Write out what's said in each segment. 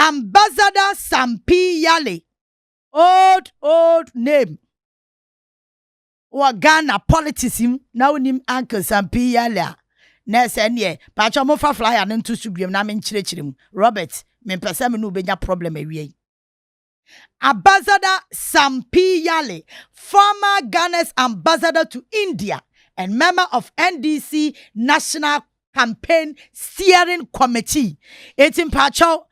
Ambassador Sampi Yalley. Old name. Or Ghana politician. Now name Uncle Sampi Yalley. Nese nye. Pacha mo fa flyer ntu subiam na men chire Robert, men pese me no benya problem awie. Ambassador Sampi Yalley, former Ghana's ambassador to India and member of NDC National Campaign Steering Committee. Etim pacho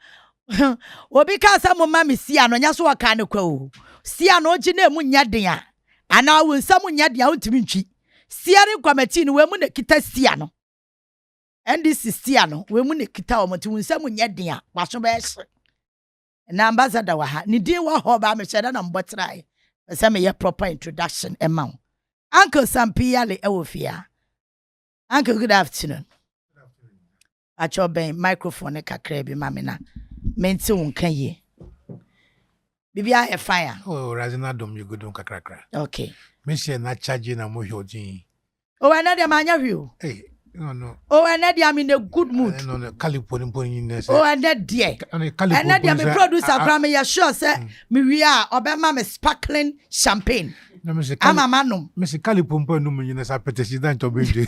obi ka sa mo mami sia no nya so aka ne kwa o. Sia no gine mu nya den a. Ana wo nsa mu nya den a ontimi ntwi. Steering Committee no we mu ne kita sia no. NDC sia no we mu ne kita o mo ti wo nsa mu nya den a. Waso be hye. Na ambassador wa ha ni din wa ho ba me sheda na mbotrai se me ye proper introduction ema Uncle Sampi Yalley ewofia. Uncle, good afternoon. At your microphone kakra bi ma me na menti won kan ye bibia e fire. Oh, razina dom you go don kakra. Okay, Me share na charge na mo hojin. oh another man you. Hey, no. Oh another I'm in a good mood. No kalipo ni nese. Oh another dear. Another me producer kra me sure say me wi a obema me sparkling champagne. No me se ama manum. Me se kalipo no mu nese apetesi dan to benje.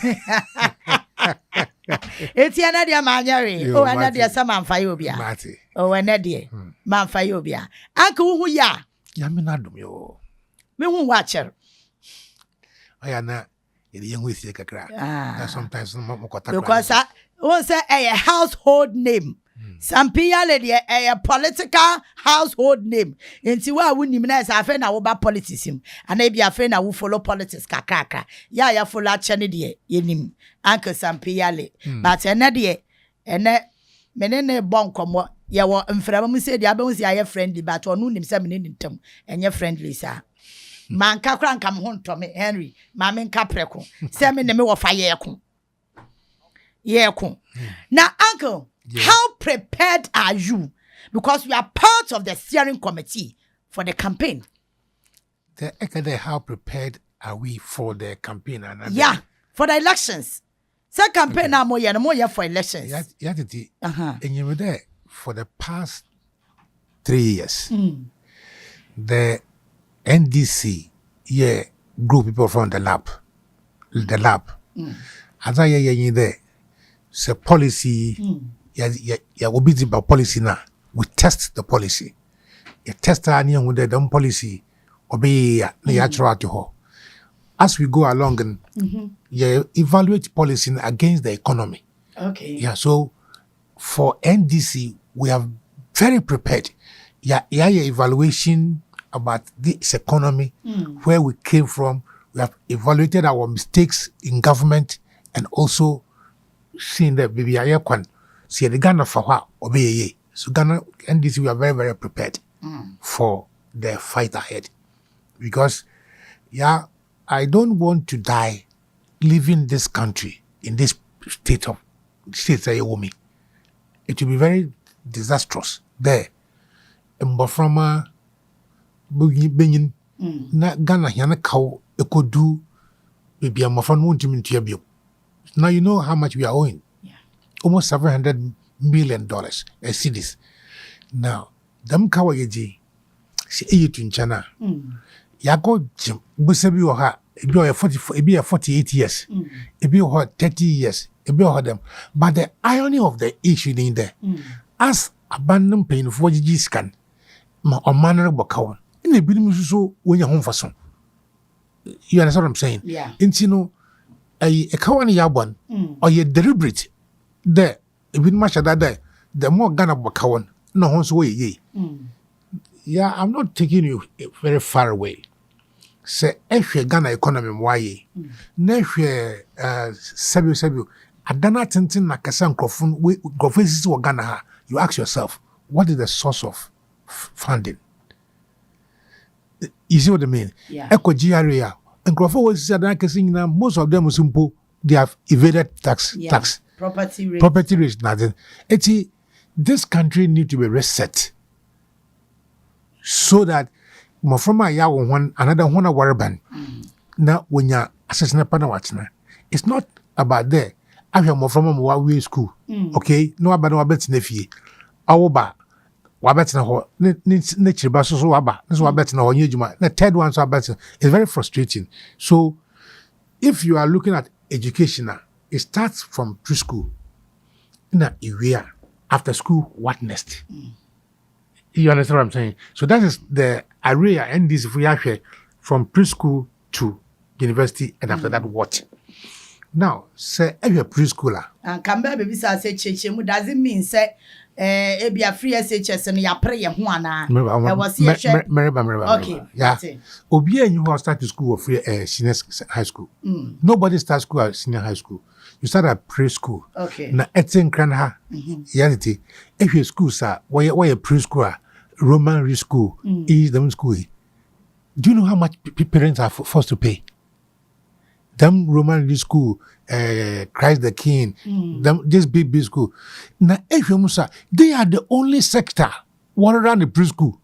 Eti another man you. Oh another some man fire obia. Mate. Oh another man fire obia. Uncle hu ya. Ya me na dom yo. Me hu watcher. Aya na you kakra. That sometimes because won't say a household name. Sampi Yalley a political household name. Inti wa wuni mina sa afe na wo ba politics him. Ana bi afe na wo follow politics kakaka. Ya follow chane de yenim. Uncle Sampi Yalley. But ene de ene menene bon komo ye wo mframa mu se de abon si aye friendly but onu nim se menene ntam. Enye friendly sa. Man kakra nkam ho ntome Henry ma me nka preko se me ne me wo fa ye ko now uncle how prepared are you because we are part of the steering committee for the campaign how prepared are we for the campaign for the elections so campaign na mo ye for elections for the past 3 years the NDC, group people from the lab. As I hear there, it's policy, will be the policy now. We test the policy. You test any with the policy, obey natural. As we go along and evaluate policy against the economy. Okay. Yeah, so for NDC, we are very prepared. Evaluation about this economy, where we came from. We have evaluated our mistakes in government and also seen that baby ayekwan see the Ghana for what obey. So Ghana NDC, we are very, very prepared for the fight ahead. Because I don't want to die leaving this country in this state me. It will be very disastrous there. Mboframa Benyin na Ghana yana cow ekodu maybe a mafan won't you. Now you know how much we are owing. Almost $700 million as cities. Now, them kawayeji si eyitun chana. Yago jim busebi oha ebi o 44 ebi 48 years. Ebi o 30 years. Ebi o them. But the irony of the issue in there, as abandon pain for the scan, ma o manner bakawan. In the building so when you're home for some. You understand what I'm saying? Yeah. And you know, a kawani yabon or you deliberate there, even much of that day, the more Ghana bakawan, no one's way ye. Yeah, I'm not taking you very far away. Say, if you Ghana economy, why? Nefye, Sabu, Adana Tintin Nakasan Crofun, Grofesis or Ghana, you ask yourself, what is the source of funding? You see what I mean? Echo GRA. And Crawford was said that most of them simple, they have evaded tax. Property rates. Nothing. This country need to be reset so that from another one warban. Now when you're assessing a panawatna, it's not about there. I have more from a school. Okay, no about no bets nephew. Our wabetna ho ne chiriba so waba so wabetna ho nyejuma the third one so wabetna. It's very frustrating. So if you are looking at education, it starts from preschool in a area. After school, what next? You understand what I'm saying? So that is the area NDC if we actually from preschool to university, and after that, what? Now, say if you're preschooler. And come baby say chechemu doesn't mean say e be a free SHS and ya pray ho ana. I was here. Okay. Yeah. Obi and you start to school of free senior high school. Nobody starts school at senior high school. You start at preschool. Okay. Na etin kran ha. Reality. If your school sir, why a preschool, Roman school, is the school. Do you know how much parents are forced to pay? Them Roman school, Christ the King, them this big school. Now, if you musa, they are the only sector one around the preschool.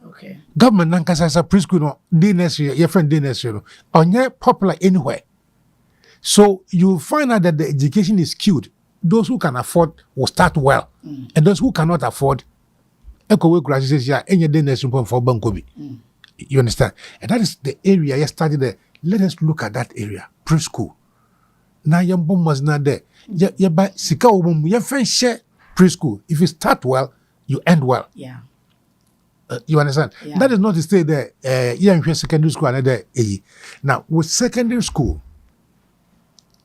Okay. Government nankasa preschool no, day next year, your friend day next year, on your popular anywhere. So you find out that the education is skewed. Those who can afford will start well, and those who cannot afford, you understand? And that is the area you studied there. Let us look at that area, preschool. Now your bomb was not there. You buy sika ubum, you find share preschool. If you start well, you end well. Yeah. You understand? Yeah. That is not to say that you secondary school another. Now with secondary school,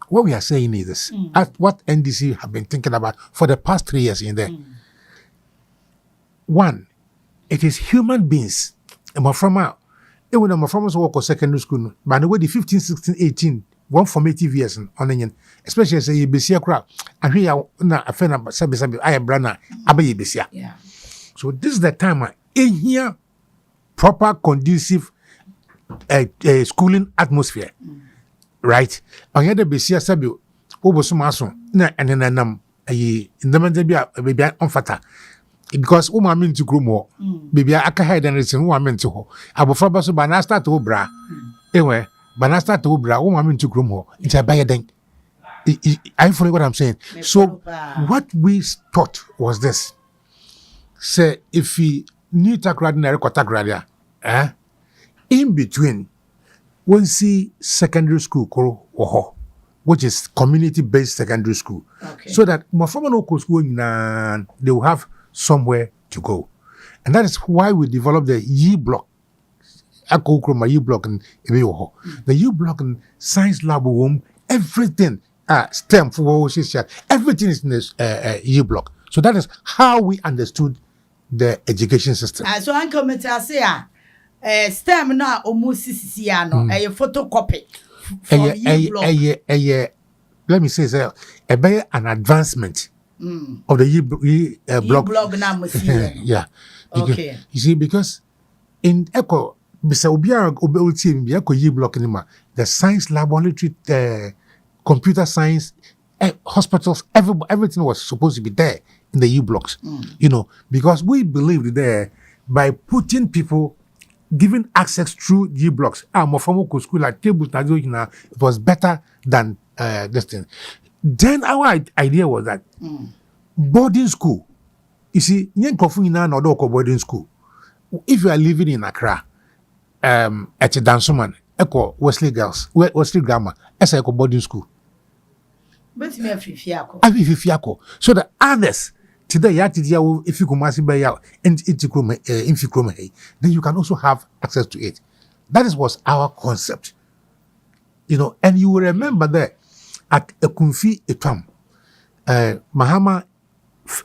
what we are saying is this: what NDC have been thinking about for the past 3 years in there. One, it is human beings. And from out. When I'm from work secondary school, by the way, the 15, 16, 18, one formative years on onion, especially say you be see a crowd. And here na a friend about sabi I am brana abaye besia. Yeah. So this is the time in here proper conducive schooling atmosphere. Right? On here the besia sabi obo sumaso na enenam ayi ndamande bia baby on fata. Because woman mean to grow more, baby, I can hide and listen. Woman meant to ho. Abofra baso banasta to bra. Anyway, banasta to bra. Woman mean to grow more. It's a buyer then. I follow what I'm saying. So what we thought was this: say if we new takrad na rekotagradia, in between, when see secondary school koro which is community-based secondary school, so that my former local school they will have somewhere to go. And that is why we developed the U block. U block and the U block and science lab room, everything, STEM for everything is in this U block. So that is how we understood the education system. So Uncle Metasia, STEM now almost a photocopy from U block. Let me say so, an advancement of the blog. Yeah. Okay. You see, because in Echo, the science laboratory, computer science, hospitals, everything was supposed to be there in the U blocks. You know, because we believed there by putting people, giving access through U blocks. School like tables, it was better than this thing. Then our idea was that boarding school, you see, boarding school. If you are living in Accra, at a Dansoman, Echo Wesley Girls, Wesley Grammar, as a boarding school. But me Fiaco. So the others today, if you come by out and then you can also have access to it. That was our concept. You know, and you will remember that at a Kunfi Etam, Mahama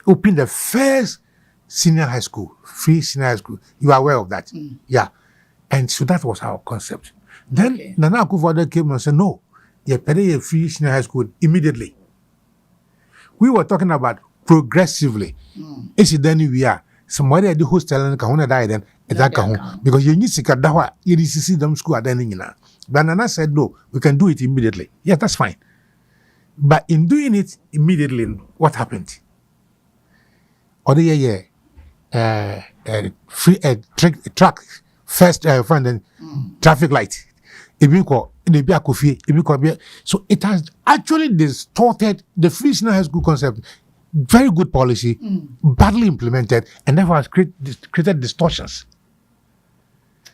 opened the first senior high school, free senior high school. You are aware of that? Yeah. And so that was our concept. Then Nana Akufo-Addo came and said, no, you pay a free senior high school immediately. We were talking about progressively. It's then we are. Somebody at the hostel and Kahuna died then, because you need to get that you need to see them school at then. But Nana said, no, we can do it immediately. Yeah, that's fine. But in doing it immediately, what happened? Other year, free track first front and traffic light. So it has actually distorted the free senior high school concept. very good policy, badly implemented, and therefore has created distortions.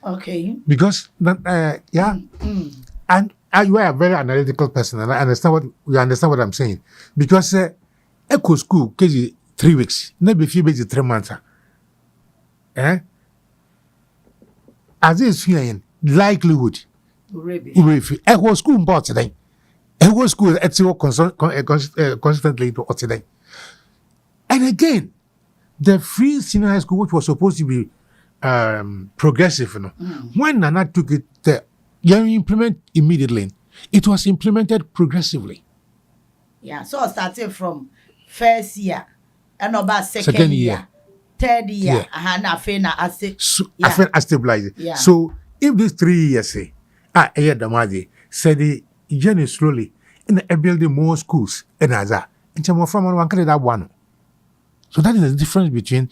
Okay. Because and you are a very analytical person, and I understand what I'm saying. Because echo school, KG 3 weeks, maybe few days 3 months. As is here, likelihood. Echo school bought today. Echo school at constantly to today. And again, the free senior high school, which was supposed to be progressive, when Nana took it there, you implement immediately. It was implemented progressively. Yeah, so I started from first year and about second year, third year. I stabilize it. So if these 3 years say, the said the journey slowly in building more schools and other, and some from one can that one. So that is the difference between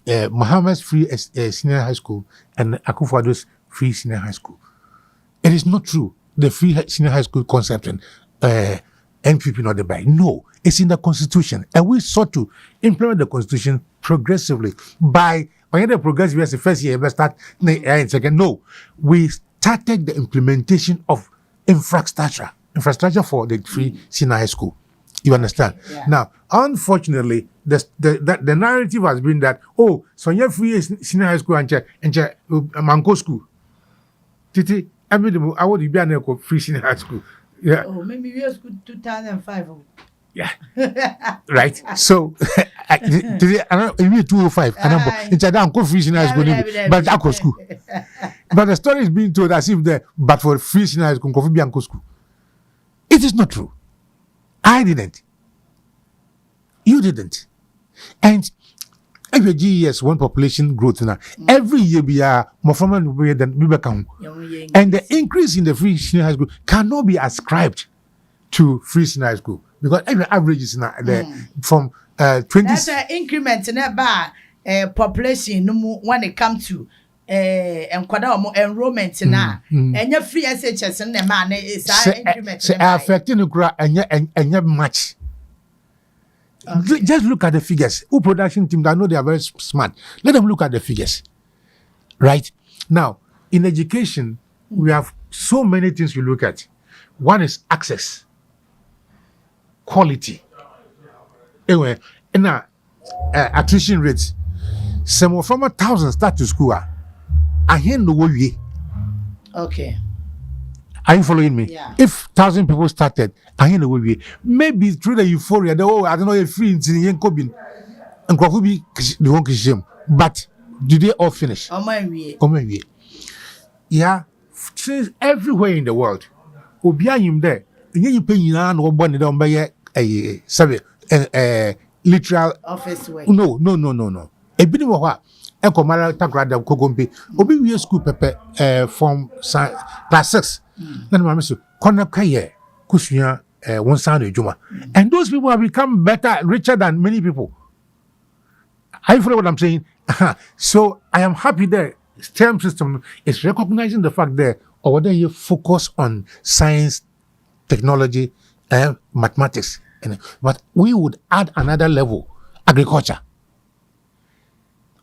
Muhammad's free senior high school and Akufo-Addo's free senior high school. It is not true. The free senior high school concept and NPP not the buy. No, it's in the constitution, and we sought to implement the constitution progressively. By when the progressive as the first year, we start second. No, we started the implementation of infrastructure for the free senior high school. You understand? Yeah. Now, unfortunately, the narrative has been that so you free senior high school and mango school. Titi, I would be an free senior high school. Yeah. Oh, maybe we are school 2005. Yeah. Right. So today, I know 205. It's a damn free senior high school, but Aqua school. But the story is being told as if but for free senior high school, could be Uncle school. It is not true. I didn't. You didn't. And every GES, one population growth now. Every year we are more from than we become. And the increase in the free senior high school cannot be ascribed to free senior high school because every average is now from 20. That's an increment in that population when it comes to enrollment now. And your free SHS and the man is increment. Affecting the crowd and much. Okay. Just look at the figures. Who production team that know they are very smart. Let them look at the figures. Right? Now, in education, we have so many things we look at. One is access, quality. Anyway, and attrition rates. Some from 1,000 start to school. I hear no way. Okay. Are you following me? Yeah. If 1,000 people started, I hear no way. Maybe through the euphoria, I don't know if free in the Kobin and Kwakubi the won't shame. But do they all finish? Oh my way. Yeah. Everywhere in the world. Obia him there. You pay no one down by a literal office work. No. A bit of what Ekomara Tagrada Kogombe, Obi we school pepe from class 6. Then my miss Kona Kaye, Kushia, one sound Juma. And those people have become better, richer than many people. I follow what I'm saying. So I am happy that STEM system is recognizing the fact that or whether you focus on science, technology, and mathematics. But we would add another level, agriculture.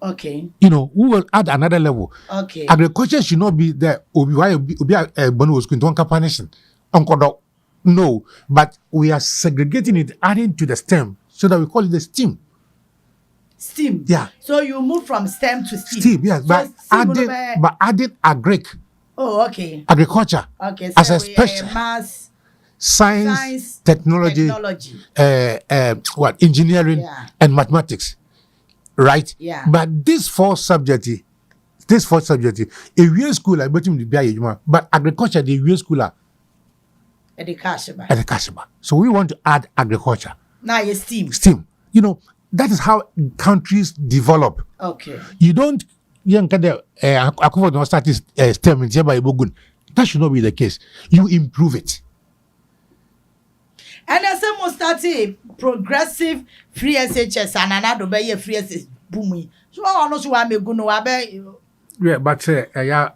Okay. We will add another level. Okay. Agriculture should not be there. Obi a bonus going to one no, but we are segregating it, adding to the STEM, so that we call it the STEAM. STEAM. Yeah. So you move from STEM to STEAM. STEAM, yes, so adding agric. Oh, okay. Agriculture. Okay. So as a special mass, science, technology. Engineering and mathematics. Right? Yeah. But this four subject, a real school like but agriculture, the real school at the Kashaba. So we want to add agriculture. Now you STEAM. STEAM. That is how countries develop. Okay. You don't start this STEM in Bogun. That should not be the case. You improve it. And as someone started progressive free SHS and another by free SHS booming. So I know so I'm going to abe. Yeah, but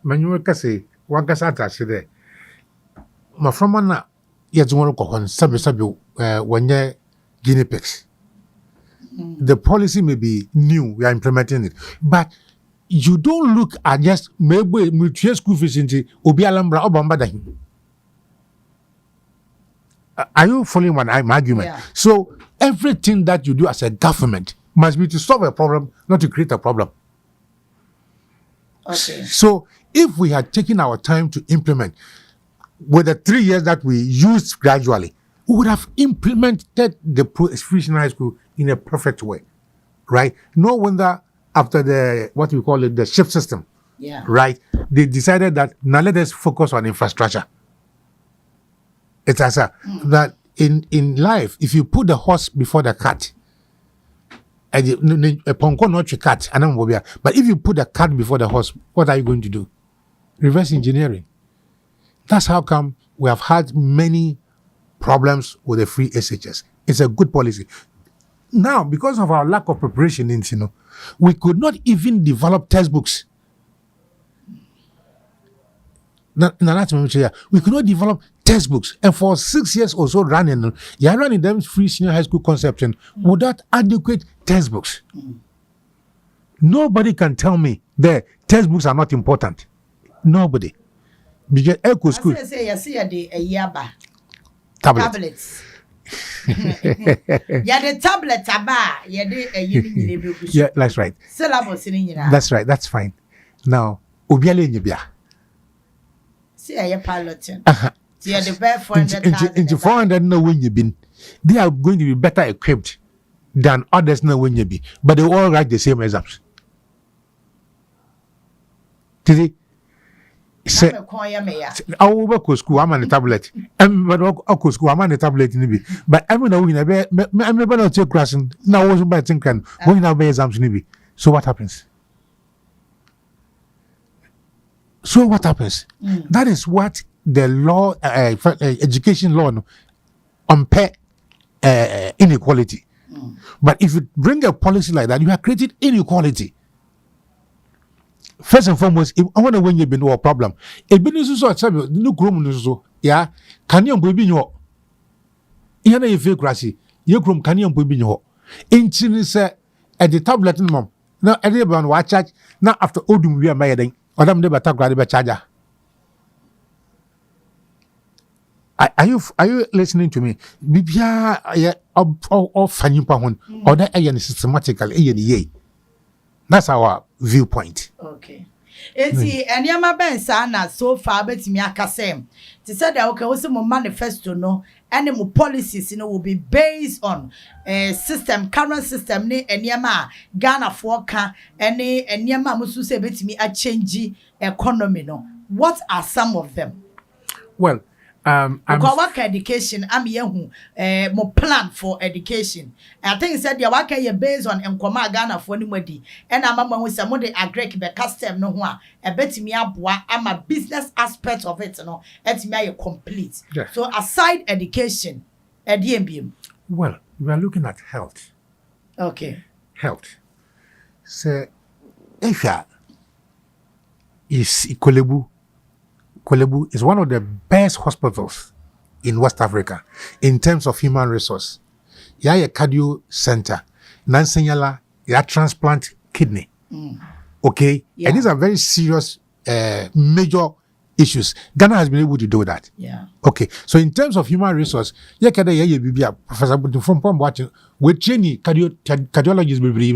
manual say one casata say my from na yet one ko hon sabi when ye guinea pigs. The policy may be new, we are implementing it. But you don't look at just maybe mutual school fees into Obi Alambra Obamba Dahi. Are you following my argument? Yeah. So everything that you do as a government must be to solve a problem, not to create a problem. Okay. So if we had taken our time to implement with the 3 years that we used gradually, we would have implemented the Aviation High School in a perfect way, right? No wonder after the, what we call it, the shift system, Yeah. right? They decided that now let us focus on infrastructure. It's as that in life, if you put the horse before the cart, and a ponko not your cat, but if you put the cart before the horse, what are you going to do? Reverse engineering. That's how come we have had many problems with the free SHS. It's a good policy. Now, because of our lack of preparation, we could not even develop textbooks. We could not develop textbooks. And for 6 years or so running, you're running them free senior high school conception without adequate textbooks. Nobody can tell me that textbooks are not important. Nobody. Because Echo School. Tablets. Yeah, the tablets are yeah, that's right. Syllabus in That's right. That's fine. Now, Obiale Nyibia. See, I piloting. See, the bear 400,000. Into 400 know when you've been. They are going to be better equipped than others know when you be. But they all write the same exams. Did he? Say, I will work with school. I'm on the tablet. I'm on school. I'm on the tablet. But I'm not take class. Now, I wasn't by thinking when you have exams. So what happens? That is what the law, education law, unpair inequality. But if you bring a policy like that, you have created inequality. First and foremost, I want to win you been a problem. A business so no groom so yeah. Can you be your yana you feel grassy? Your groom can you be your inching at the tablet mom. Now everyone watch charge now after Odum we are made or them never talk about charger. Are you listening to me? Bibia or funny pound or that systematically. That's our viewpoint. Okay. Eti enyama ben sa na so far betimi akasem. Ti said that okay, also mo manifesto no and mo policies will be based on system, current system ne enyama Ghana for ka ene enyama mo so say betimi a change economy no. What are some of them? Well, work education, I'm young, more plan for education. I think said your work based on Nkoma Ghana for anybody. And I'm with some of the agree be custom no one. I bet me I'm a business aspect of it, no, it's me complete. Yeah. So aside education, at DMBM. Well, we are looking at health. Okay. Health. So if is Ikolebu is one of the best hospitals in West Africa in terms of human resource. Yeah, a cardio center. Nansenyala, yeah, transplant kidney. Okay? Yeah. And these are very serious, major issues. Ghana has been able to do that. Yeah. Okay. So in terms of human resource, yeah, Professor Butin from watching with training cardiologists, maybe.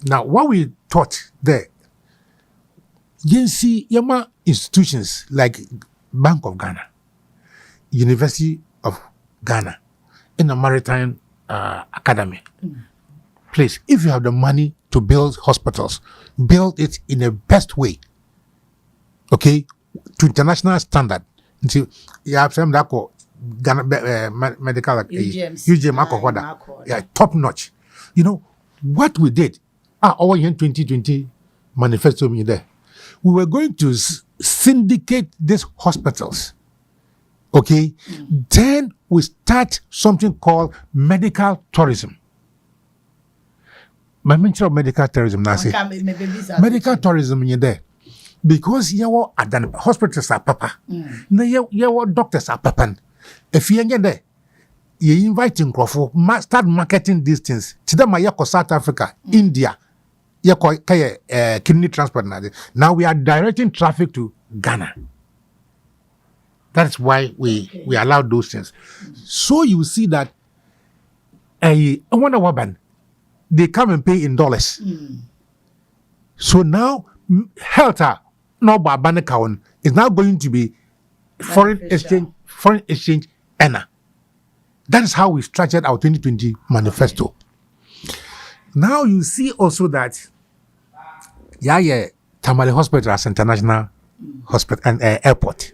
Now, what we taught there, Yensi Yama institutions like Bank of Ghana, University of Ghana, and the Maritime Academy. Please, if you have the money to build hospitals, build it in the best way, okay, to international standard. Until you have some that Ghana medical UGM, yeah, top notch. You know what we did? Our year 2020 manifesto me there. We were going to syndicate these hospitals. Okay? Then we start something called medical tourism. My mention of medical tourism now say medical tourism in there. Because your hospitals are papa. Now your doctors are papa. If you get there, you invite in Crawford, start marketing these things. Today, my South Africa, India, kidney transport. Now we are directing traffic to Ghana. That's why we allow those things. So you see that I wonder what they come and pay in dollars. So now health no banakawan is now going to be foreign exchange earner. That is how we structured our 2020 manifesto. Now you see also that Tamale Hospital as international hospital and airport.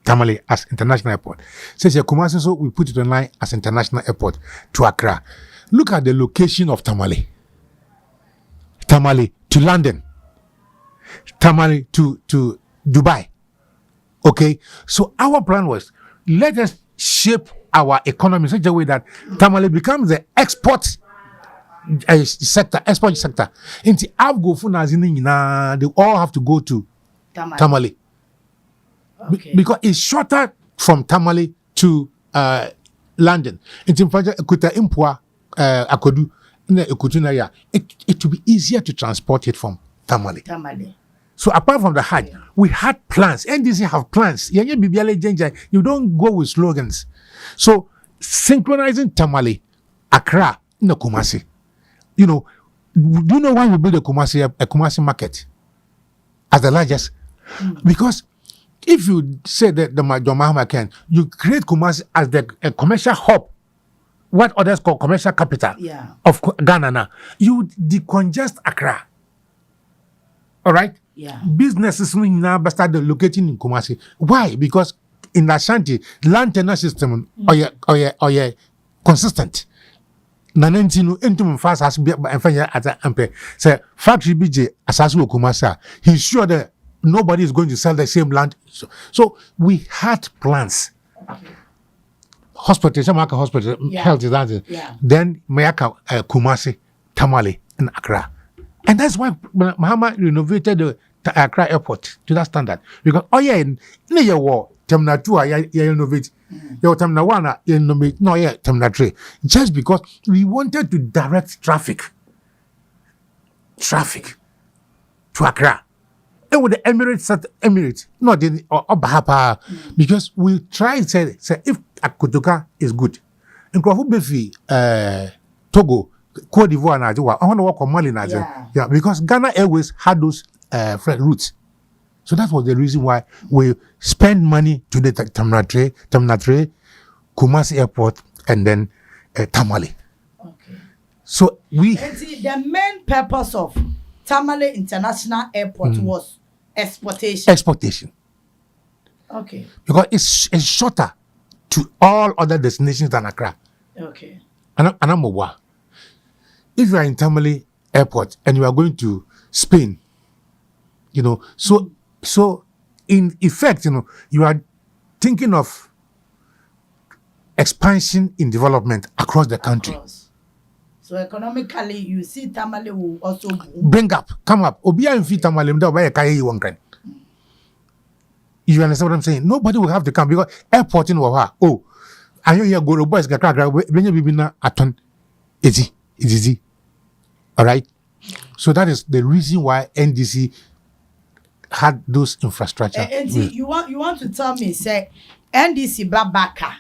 Tamale as international airport. Says Kumasi, so we put it online as international airport to Accra. Look at the location of Tamale. Tamale to London. Tamale to Dubai. Okay, so our plan was let us shape our economy in such a way that Tamale becomes the export sector. Into they all have to go to Tamale. Okay. Because it's shorter from Tamale to London. It's in fact Akodu it will be easier to transport it from Tamale. So apart from the Hajj, we had plans. NDC have plans. You don't go with slogans. So synchronizing Tamale, Accra, Kumasi. Do you know why we build a Kumasi market as the largest? Because if you say that the Mahama can, you create Kumasi as the commercial hub, what others call commercial capital of Ghana now. You decongest Accra. All right? Yeah. Businesses now start locating in Kumasi. Why? Because in Ashanti, land tenure system are consistent. Nanentinu entum fast has be at ampe. Say factory BJ asasu Kumasa. He's sure that nobody is going to sell the same land. So we had plans. Hospital, health is that. Then Mayaka Kumasi, Tamale, and Accra. And that's why Mahama renovated the Accra airport to that standard. Because in your war, Terminal 2 you innovate. Your Terminal 1 you innovate. No, Terminal 3. Just because we wanted to direct traffic to Accra. And with the Emirates, not in Bahapa, because we tried to say if Akotoka is good, in Befi, Togo, Cote d'Ivoire, Nigeria, I want to work on Mali, Nigeria. Yeah, because Ghana Airways had those freight routes. So that was the reason why we spend money to the Terminal 3, Kumasi Airport, and then Tamale. Okay. So the main purpose of Tamale International Airport was exportation. Okay. Because it's shorter to all other destinations than Accra. Okay. And I'm aware. If you are in Tamale Airport and you are going to Spain, so in effect, you are thinking of expansion in development across the country. So economically, you see Tamale will also come up. Obia and feed Tamale, you understand what I'm saying? Nobody will have to come because airport in Waha. Oh, I know you go to boys, when you be na aton, it's easy. All right. So that is the reason why NDC had those infrastructure. You want to tell me, say NDC Babaka,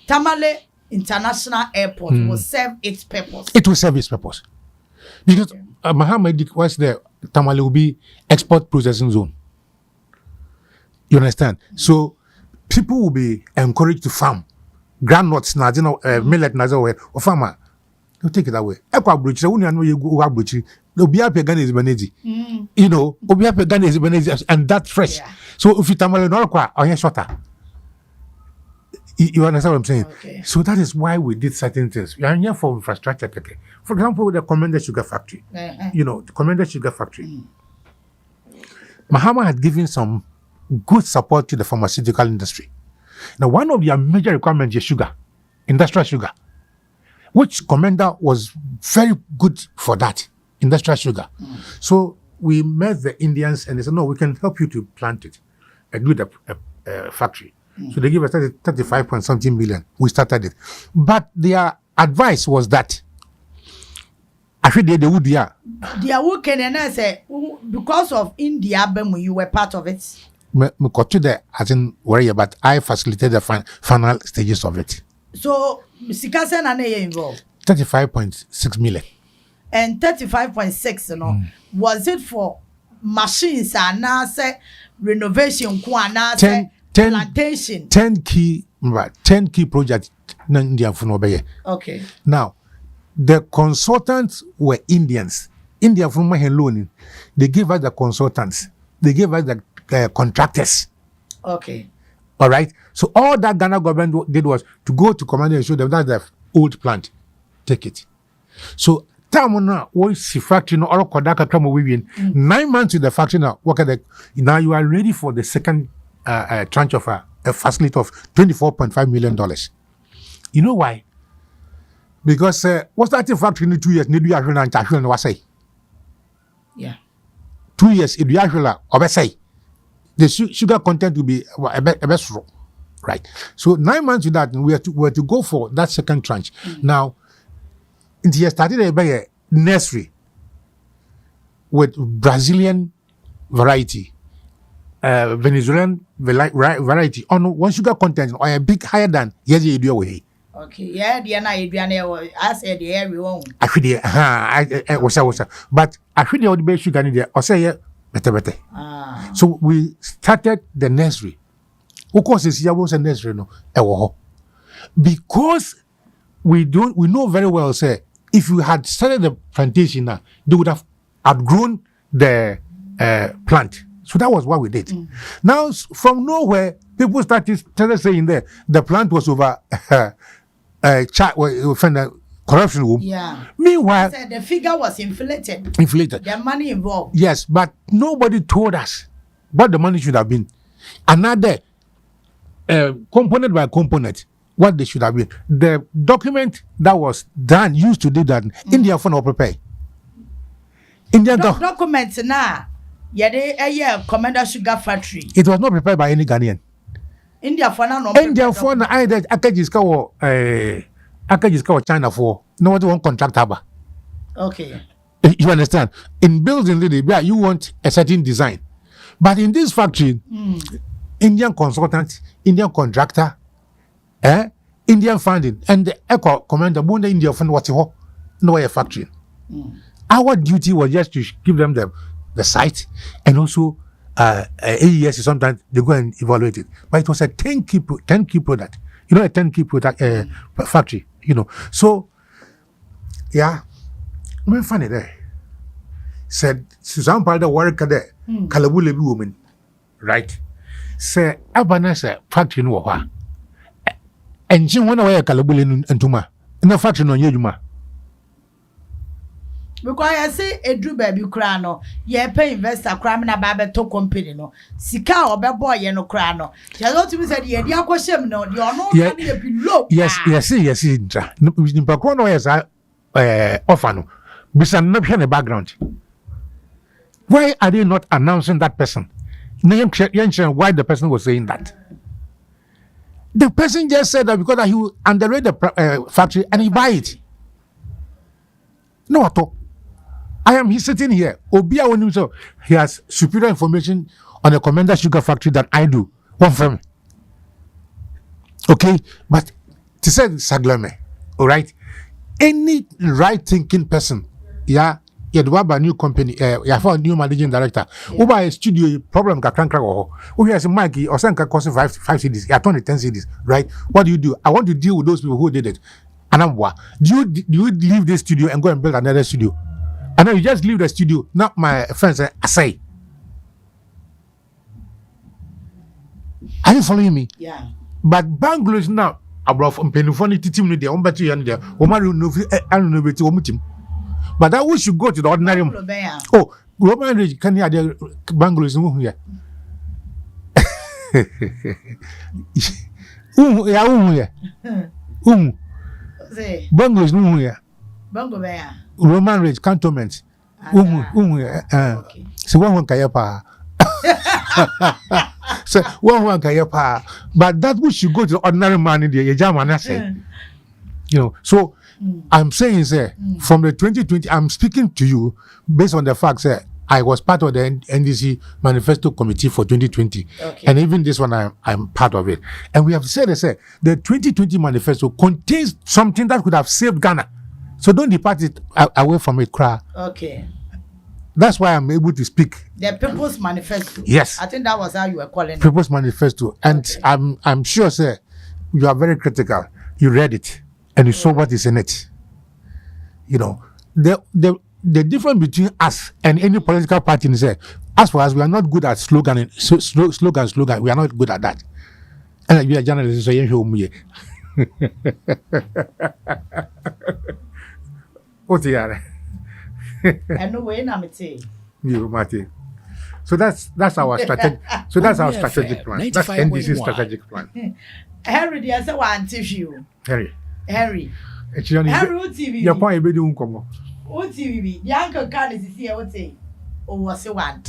Tamale International Airport will serve its purpose. It will serve its purpose because Muhammad was there. Tamale will be export processing zone. You understand? So people will be encouraged to farm groundnuts, millet, or farmer. You take it away. And that's fresh. So if you tamale no shorter. You understand what I'm saying? Okay. So that is why we did certain things. We are here for infrastructure. For example, the Commander Sugar Factory. The Commander Sugar Factory. Mahama had given some good support to the pharmaceutical industry. Now, one of their major requirements is sugar, industrial sugar, which Commander was very good for that, industrial sugar. So we met the Indians and they said, no, we can help you to plant it and do the factory. So they give us 35 point something million. We started it. But their advice was that I think they would, yeah. Their work and I say because of India, you were part of it. Me got to there, I didn't worry, but I facilitated the final stages of it. So, Sikasen and they involved 35.6 million. And 35.6, you know, was it for machines and now say renovation, plantation? 10 key projects. Okay. Now, the consultants were Indians. India from my loaning. They gave us the consultants. They gave us the contractors. Okay. All right. So all that Ghana government did was to go to command and show them that's the old plant. Take it. So time now, what's the factory? No, all Kodaka come away 9 months in the factory now. Now you are ready for the second tranche of a facility of $24.5 million. You know why? Because what's that factory in 2 years? Need you actually was say? Yeah. 2 years, if you actually say the sugar content will be a best raw, right? So 9 months with that, we were to go for that second tranche. Now, it started a nursery with Brazilian variety, Venezuelan variety on one sugar content or a bit higher than yes you do away. Okay, yeah, the I said the area won't. Actually, I was, but actually, the base sugar in there, or say better. So we started the nursery. Of course, it's was a nursery, no, because we know very well, say, if you had started the plantation now, they would have outgrown the plant. So that was what we did. Now, from nowhere, people started saying there the plant was over corruption room. Yeah. Meanwhile, the figure was inflated. The money involved. Yes, but nobody told us what the money should have been. Another component by component, what they should have been. The document that was done used to do that. India for no prepare. Indian documents now. Yeah, they Commander Sugar Factory. It was not prepared by any Ghanaian. India for now. India for now. I just go China for no one contract harbor. Okay. You understand? In building the you want a certain design, but in this factory, Indian consultant, Indian contractor, Indian funding, and the eco commander, Bunda India fund what's no way a factory. Our duty was just to give them the site and also AES sometimes they go and evaluate it. But it was a 10 key product. You know, a 10 key product factory, you know. So, yeah, I'm funny there. Said, Susan Palda work there, Kalabule woman, right? Say, Abanasa factory no wa. And she went away a Kalabule and Tuma. In the factory no Yuma. Because I say a drew baby crano, ye pay investor cramming a baby to company no. Sika or boy no crano. She has not said, ye dear question, no, you're not below. Yes, in Pacono as orphan. Bisan not in the background. Why are they not announcing that person? Why the person was saying that? The person just said that because he will underrate the factory and he buy it. No, at all. I am sitting here. Obia when so he has superior information on the Commander Sugar Factory than I do. One from. Okay, but to say Saglame, all right. Any right thinking person, you have a new company, you have a new managing director. Over a studio problem can crank or who has a Mikey or Sanka cost 5 CDs, you turn 10 CDs, right? What do? I want to deal with those people who did it. And I'm what? Do you leave this studio and go and build another studio? And then you just leave the studio, not my friends say. Are you following me? Yeah. But Bangalore is now above Penufoni team with the Ombatu and the Omaru Novi. But I wish you go to the ordinary. Oh, Roman Ridge can hear the Bangalore is here. Bangalore is no here. Roman Ridge cantonment. So one kayapa. So one can pa, but that we should go to the ordinary man in the German. I say, you know. So I'm saying, sir, from the 2020, I'm speaking to you based on the fact, sir. I was part of the NDC Manifesto Committee for 2020. Okay. And even this one, I'm part of it. And we have said, the 2020 Manifesto contains something that could have saved Ghana. So don't depart it away from it, cry. Okay. That's why I'm able to speak. The People's Manifesto. Yes. I think that was how you were calling it. People's Manifesto. And okay. I'm sure, sir, you are very critical. You read it and you saw what is in it. You know, the difference between us and any political party is as for us, we are not good at slogan. We are not good at that. And we are journalists, so you me. What's the other? I know where I'm saying. You, Martin. So that's our strategic. So that's our strategic plan. That's NDC strategic plan. Harry, there's a one tissue. Harry. Harry, TV. Your point be doing come. TV. The uncle can is here. What say? Oh, what's the one?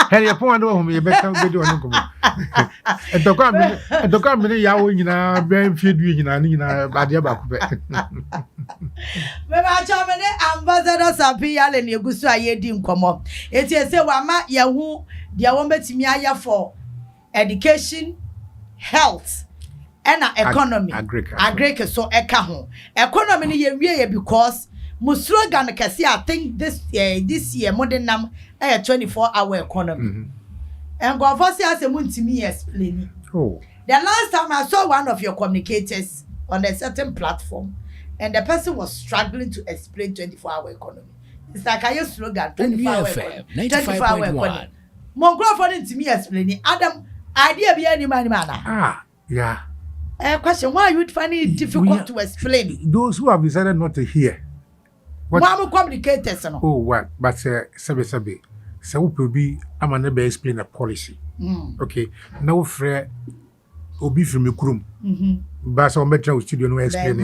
Harry, your point over me. You better be doing come. And to come, yawo nyina ben fiedu nyina nyina bade ba ko be. Me ba chamene ambassador Sapi Yalley ne gusu ayedi nkomo. Eti ese wama ye hu de won betimi aya for education, health, and economy. Agric so eka ho. Economy ni ye wie because mu slogan kase I think this year modern nam 24-hour economy. And go for say as a muntimi explain. Oh. The last time I saw one of your communicators on a certain platform, and the person was struggling to explain 24-hour economy. It's like I use slogan 24-hour economy. 24-hour economy. Mongraph to me explaining. Adam, idea be any man. Ah, yeah. Question: why you find it difficult to explain? Those who have decided not to hear. What communicators? Oh, what? But sabi. So we be I'm never explain a policy. Okay. Now frere obi from your room. But some better studio no explain.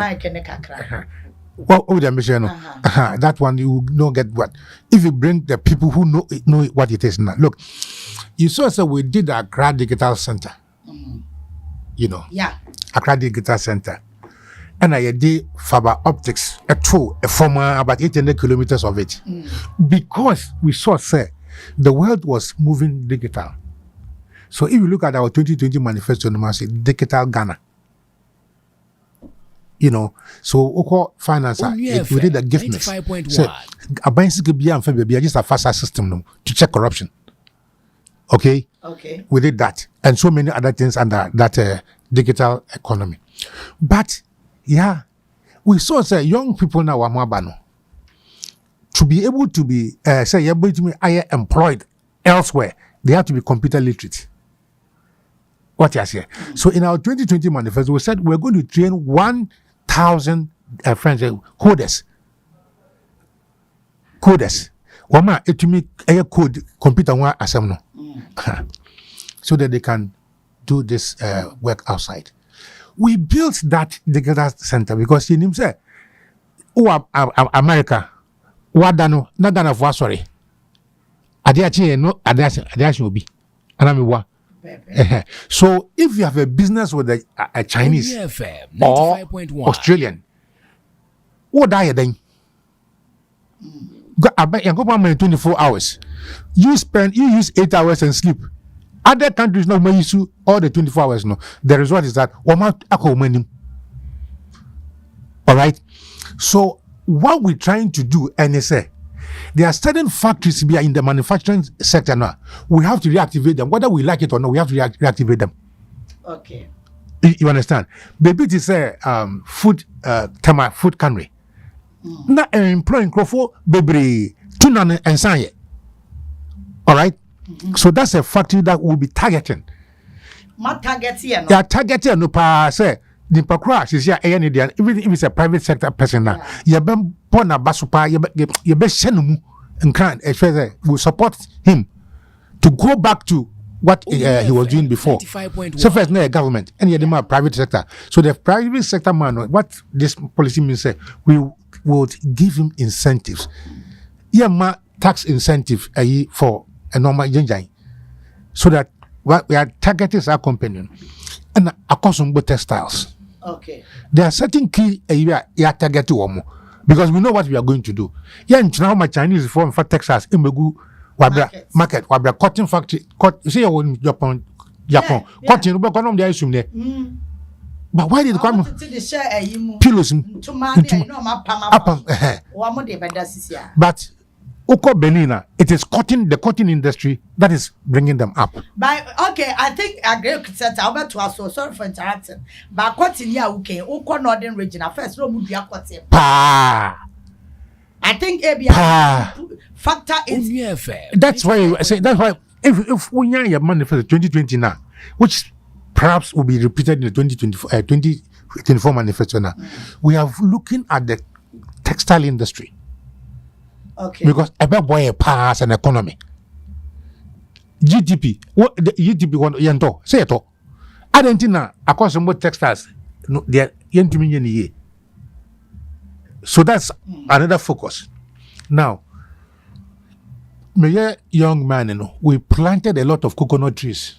What would I mention? That one you don't get what. If you bring the people who know what it is now. Look, you saw so we did a Accra Digital Center. You know. Yeah. Accra Digital Center. And I did fiber optics, a former about 800 kilometers of it. Because we saw, sir, the world was moving digital. So if you look at our 2020 manifesto, digital Ghana. You know, so finance, we did a giftness. So, a bicycle be and February, just a faster system to check corruption. Okay? Okay. We did that. And so many other things under that digital economy. But, yeah, we saw, say, young people now are more bano. To be able to be, say, you're able to be employed elsewhere, they have to be computer literate. What you say? So in our 2020 manifesto, we said we're going to train 1,000 coders. Wama etumi code computer one assembly, so that they can do this work outside. We built that digital center because in him say, America, what done? Not done of what sorry. Adiachi no adiachi will be, and I mean what. So if you have a business with a Chinese or Australian, what are you then? I bet you go 24 hours. You use 8 hours and sleep. Other countries not use all the 24 hours. No, the result is that all right. So what we're trying to do, NSA, there are certain factories here in the manufacturing sector now. We have to reactivate them, whether we like it or not. We have to reactivate them. Okay. You understand? Baby, it is a food cannery. Now employing crofo baby tunan and sanye. All right. So that's a factory that will be targeting. Targeting. Yeah, targeting no pa say the pakra is here even if it's a private sector person now. You be born a basupa you be shenum and can will support him to go back to what he was doing before. So first no government and the private sector. So the private sector man, what this policy means say we would give him incentives. Yeah, tax incentive for a normal genjai. So that we are targeting our company and Akosombo Textiles. Okay. There are certain key areas you are targeting one because we know what we are going to do. Yeah, now my Chinese for Texas in Begu market, wabra cotton factory, you see in Japan, cotton, but come there assume there. But why did it come? Pillows But Oko Benina, it is the cotton industry that is bringing them up. But okay, I think I agree with that. I'll bet to us. So sorry for interrupting. But cotton, yeah, okay. Oko Northern region. First, no would be a cotton. Pa. I think a factor is. That's why I say. That's why if we are your manifesto 2020 now, which perhaps will be repeated in the 2024 manifesto now, we are looking at the textile industry. Okay. Because about boy pass an economy. GDP, what the GDP one yanto say it all. Argentina, across some more textiles, no, they are $1 year. So that's another focus. Now, my young man, we planted a lot of coconut trees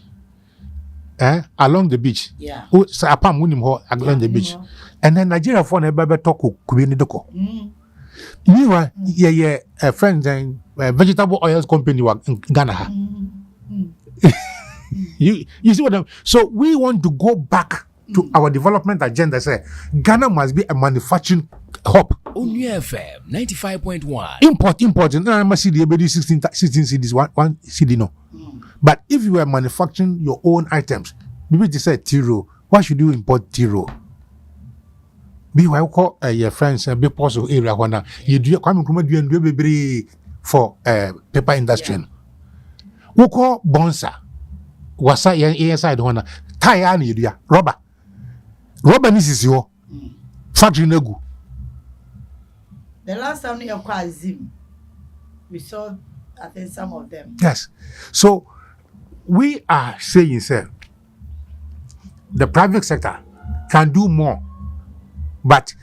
along the beach. Yeah. Along the beach. And then Nigeria for never talk kubini doko. Meanwhile, friends and vegetable oils company in Ghana. You see what I'm. So we want to go back to our development agenda. Say Ghana must be a manufacturing hub. Onua FM 95.1. Import. And I must see the 16 CDs, one CD no. But if you are manufacturing your own items, maybe they say Tiro. Why should you import Tiro? Be why call your friends and be possible area when you do come do for paper industry. We call bonsa. Wasa yen side one tire ni do rubber. Rubber is your factory negu. The last time you acquired Zim, we saw I think some of them. Yes. So we are saying, sir, the private sector can do more. But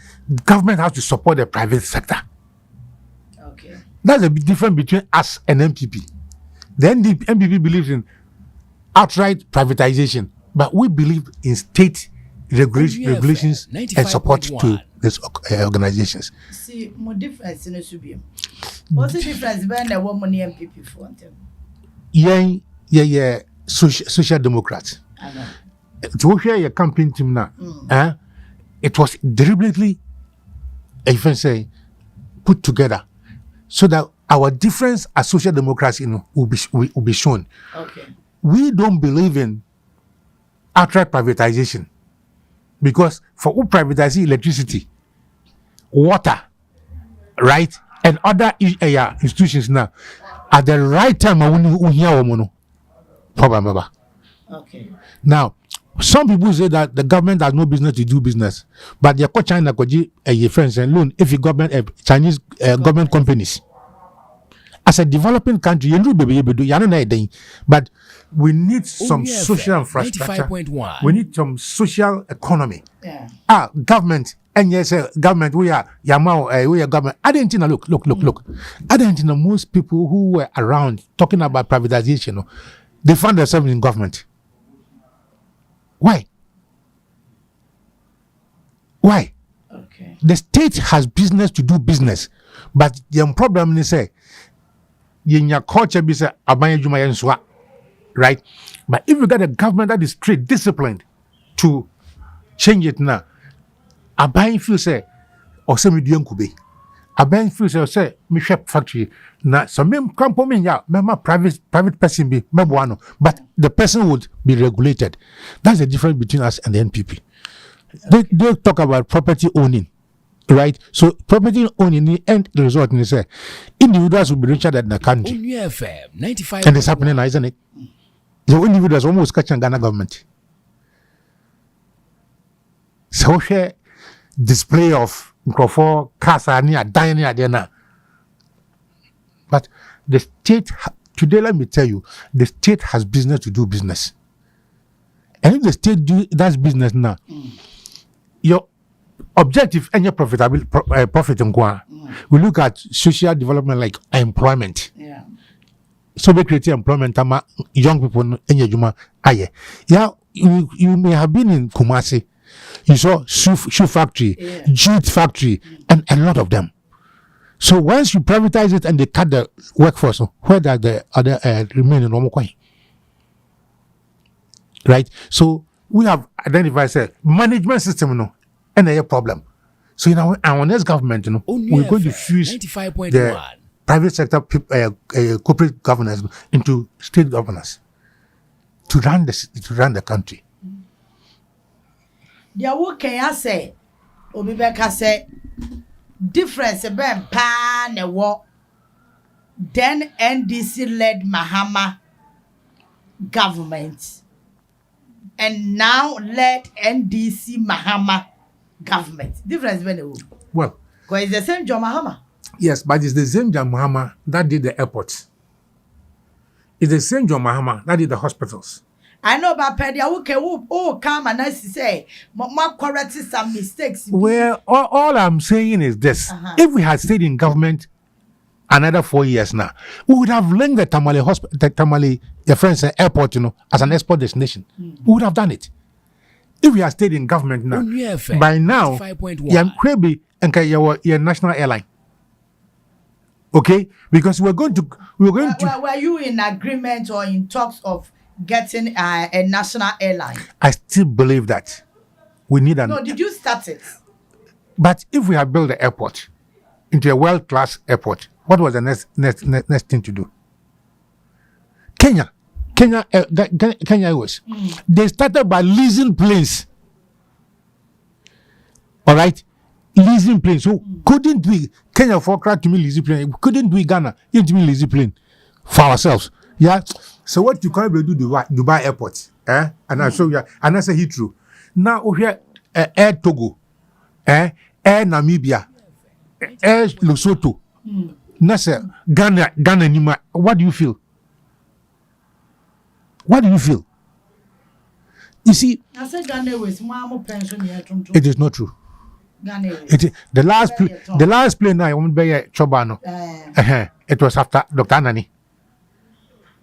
government has to support the private sector. Okay. That's a big difference between us and MPP. The MPP believes in outright privatization, but we believe in state regulations and support to these organizations. See, more difference in the what's the difference between the woman and MPP for them? Yeah, social democrats. I know. To hear your campaign team now, it was deliberately, even say, put together so that our difference as social democrats, will be shown. Okay. We don't believe in outright privatization because for who privatizing electricity, water, right, and other institutions now, at the right time, I won't hear problem. Okay. Now, some people say that the government has no business to do business, but they call China a friends and loan if you government Chinese government companies. As a developing country, but we need some social infrastructure. We need some social economy. Yeah. Government and yes, government. We are Yamao. We are government. I didn't know. Look. I didn't know most people who were around talking about privatization. They found themselves in government. Why? Okay. The state has business to do business, but the problem is say, in your culture, be say right? But if you got a government that is straight disciplined to change it now, a buying feel say, or some medium could be. A buying feel say, me shop factory. Now, some men come for me, yeah, private person be, but the person would be regulated. That's the difference between us and the NPP. They talk about property owning, right? So property owning, the end result, they say, individuals will be richer than the country. Onua FM 95. And it's happening now, isn't it? The individuals almost catching Ghana government. So here, display of microphone, casa, near, dying near there. But the state, today, let me tell you, the state has business to do business. And if the state does business now, your objective and your profit we look at social development like employment. Yeah. So we create employment, young people in your juma, Yeah, you may have been in Kumasi. You saw shoe factory, jute factory, and a lot of them. So once you privatize it and they cut the workforce, where does the other remain in Omokoi? Right? So we have identified management system, and a problem. So in our next government, we're going to fuse the private sector corporate governance into state governance to run the country. There what can I say? Obibeka say difference ben pa ne wo then NDC led Mahama government and now led NDC Mahama government. Difference ben well, because it's the same John Mahama. Yes, but it's the same John Mahama that did the airports. It's the same John Mahama that did the hospitals. I know about Pedia who come and I say, correct some mistakes. Well, all I'm saying is this. If we had stayed in government another 4 years now, we would have linked the Tamale hospital, the Tamale, your friends, airport, as an export destination. We would have done it. If we had stayed in government now, by now, maybe your national airline. Okay? Because we're going to. Were you in agreement or in talks of getting a national airline? I still believe that we need an. No, did you start it? But if we had built the airport into a world-class airport, what was the next thing to do? Kenya Airways. They started by leasing planes. All right, leasing planes. So couldn't we Kenya for crack to me leasing plane? Couldn't we Ghana into me leasing plane for ourselves? Yeah. So what you can't do Dubai airport, And I show you, and I say Heathrow. Now we have Air Togo, Air Namibia, Air Lesotho. Nasa Ghana Nima. What do you feel? What do you feel? You see, I said Ghana was more pension here. It is not true. The last plane I won't be Chobano. It was after Dr. Anani.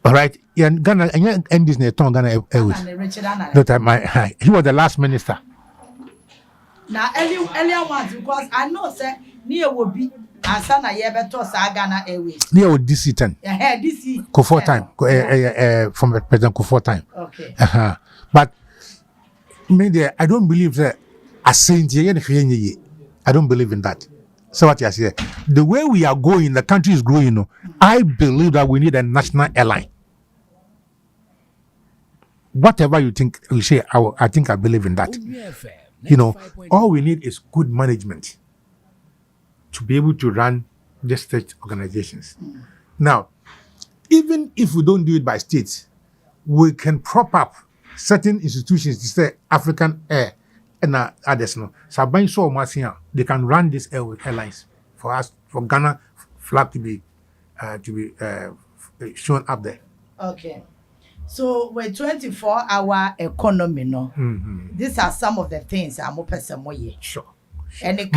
All right, and Ghana and Disney Ghana Airways. He was the last minister. Now earlier ones because I know sir near will be Asana Yebeto Ghana Airways. Near DC 10. DC. Kufuor time. From President Kufuor time. Okay. But maybe I don't believe that I don't believe in that. So what you say? The way we are going, the country is growing. I believe that we need a national airline. Whatever you think, you say. I think I believe in that. All we need is good management to be able to run the state organizations. Now, even if we don't do it by states, we can prop up certain institutions to say African Air and others. So they can run these airlines for us, for Ghana flag to be shown up there. Okay. So with 24-hour economy, these are some of the things I'm open some way. Sure. And it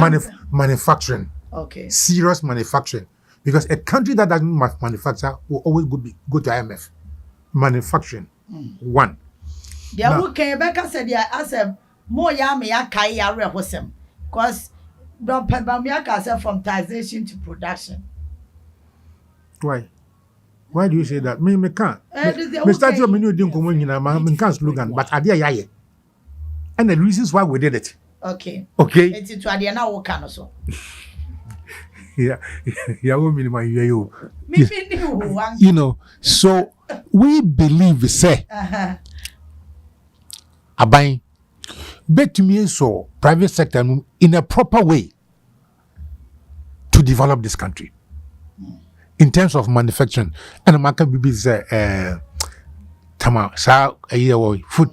manufacturing. Okay. Serious manufacturing. Because a country that doesn't manufacture will always go to IMF. Manufacturing. One. Yeah, okay. Becca said, yeah, I said, more yummy, I can't him. Because don't Pembamiaka said from taxation to production. Why? Why do you say that? Me can't. Me start your menu doing me can't slogan, but I dare and the reasons why we did it. Okay. Okay. It's to Adiana Wokan also. Yeah, so we believe, say, Abai, bet me so private sector in a proper way to develop this country in terms of manufacturing. And the market be tama sa food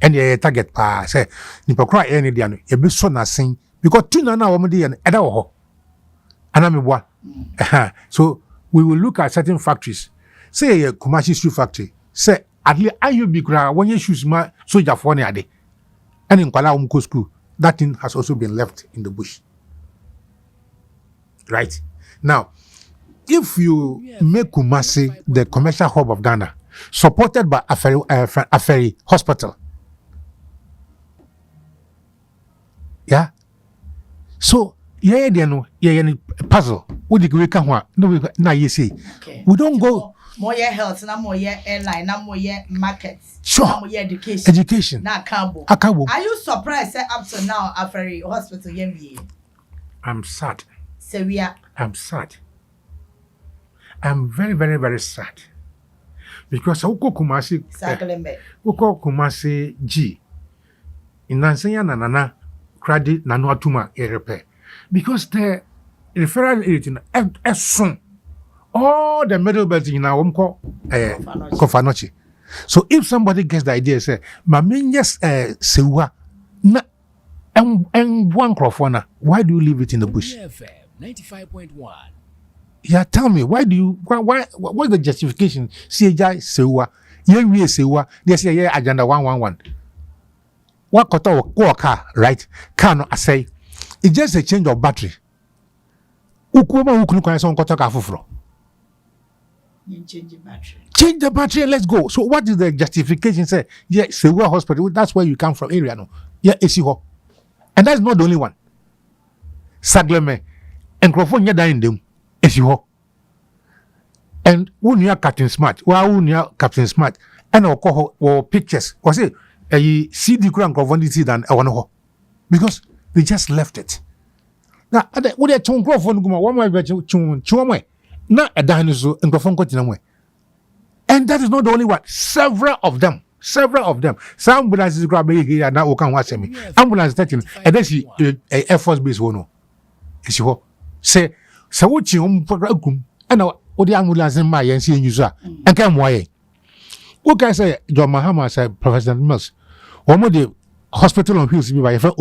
and the target pa say nipa kra any dia no e be so na sen because tuna na wo dey and eda wo ho anameboa. So we will look at certain factories. Say a commercial shoe factory. Say at least IUB kra when you shoes ma soldier for ne ade. And in Kwala Umko school, that thing has also been left in the bush. Right? Now, if you make Kumasi the commercial hub of Ghana, supported by Aferi Hospital. Yeah. So yeah, puzzle. What do we come? No, now you see, we don't go. More health, na more airline, na more markets, Sure. na more education. Na Akabo. Are you surprised that up to now Aferi Hospital yemi? I'm sad. So we are. I'm sad. I'm very, very, very sad. Because Uko Kumasi G. In Nansanya Nana credit Nano Atuma repair. Because the referral rating is soon. All the middle belt in our Kofanochi. So if somebody gets the idea, say, Maminyas Sewa na and one crofona, why do you leave it in the bush? FM 95.1. Yeah, tell me, why what's the justification? CJ Sewa, Yemi Sewa, they say, yeah, agenda 111. What car, right? Cano, I say, it's just a change of battery. Ukuma Ukunu son Kotaka Fufro. Change the battery and let's go. So what is the justification? Say, yeah, Sewa Hospital, that's where you come from, area, no? Yeah, Esiho. And that's not the only one. Sagleme, and Crofonia dying them, Esiho. And when you are Captain Smart, Captain Smart, and our call pictures, was it a CD Crank of one than a one because they just left it. Now, what a chunk of one more chumwe, not a dinosaur and Crofonco. And that is not the only one, several of them. Some ambulances grab here and now can watch me. Ambulance touching, and then she Air Force base one. Is you say, so what you and now what the ambulance in my and seeing user and come why. What can I say? John Mahama said, Professor Mills, one more the hospital on Hills by your friend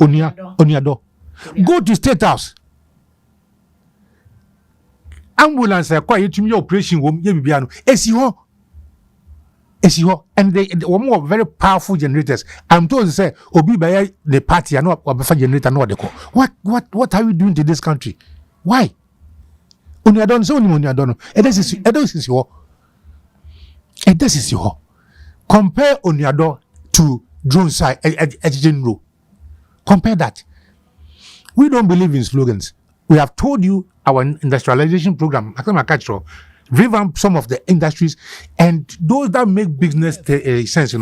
Oniado. Go to State House. Ambulance are quiet to me operation room, Yabiano. And they were more very powerful generators. I'm told to say, Obi by the party, I know what generator, no, they call. What are you doing to this country? Why? Oniadon, so Oniadon. And this is your. Compare Oniado to drone side, General. Compare that. We don't believe in slogans. We have told you our industrialization program, revamp some of the industries, and those that make business sense,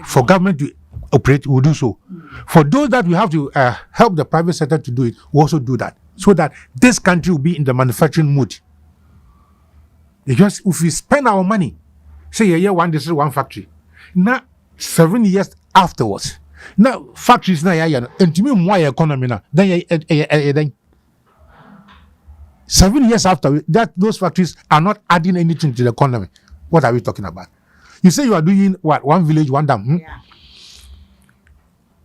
for government to operate, will do so. For those that we have to help the private sector to do it, we also do that, so that this country will be in the manufacturing mood. Because if we spend our money, say a year one, this is one factory. Now 7 years afterwards, now factories now and to me more economy now. Then 7 years after that, those factories are not adding anything to the economy. What are we talking about? You say you are doing what? One village, one dam. Yeah.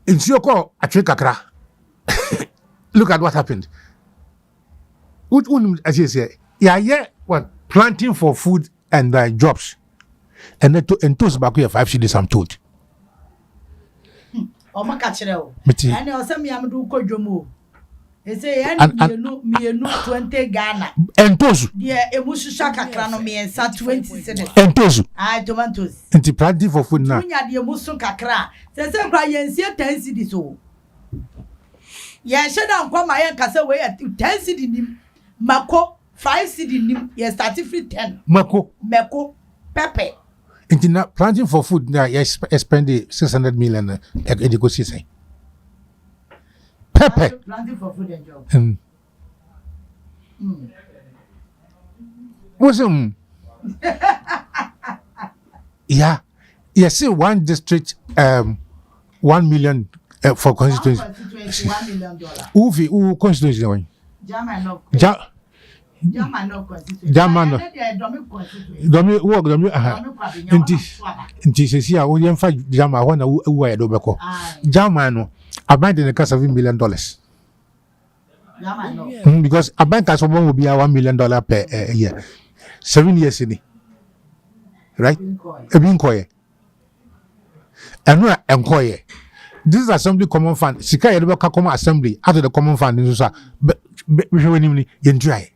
In Sioko, Kakra. Look at what happened. As you say, yeah, what? Planting for food and jobs. And those back here 5 cities, I'm told. Oh, my catcher. And also, me, I'm do Kojomo. They say, me 20 Ghana. And those, yeah, a Mushaka cranomy and sat 20 cents. And those, tomatoes. And the planting for food now. When you Musun Kakra, there's a Brian, see 10 cities. Oh, yeah, shut down, come my cast away at 10 cities. Mako, 5 cities, yes, 30 Mako, Pepe. And planting for food now, yes, spend 600 million at the season. Pepe. Planting for food and job. What's yeah. Yes, see one district 1 million for constituency. $1 million. Who constituency one? German no constituency. Domi work domi Inti see ya we fa German one who ya do beko. German no about in the cost of $1 million. Because a bank has one will be $1 million per year. 7 years in it. Right? A being quiet. And no enquiry. This is assembly common fund. Sika Yellow common assembly out of the common fund in Susa. But we dry.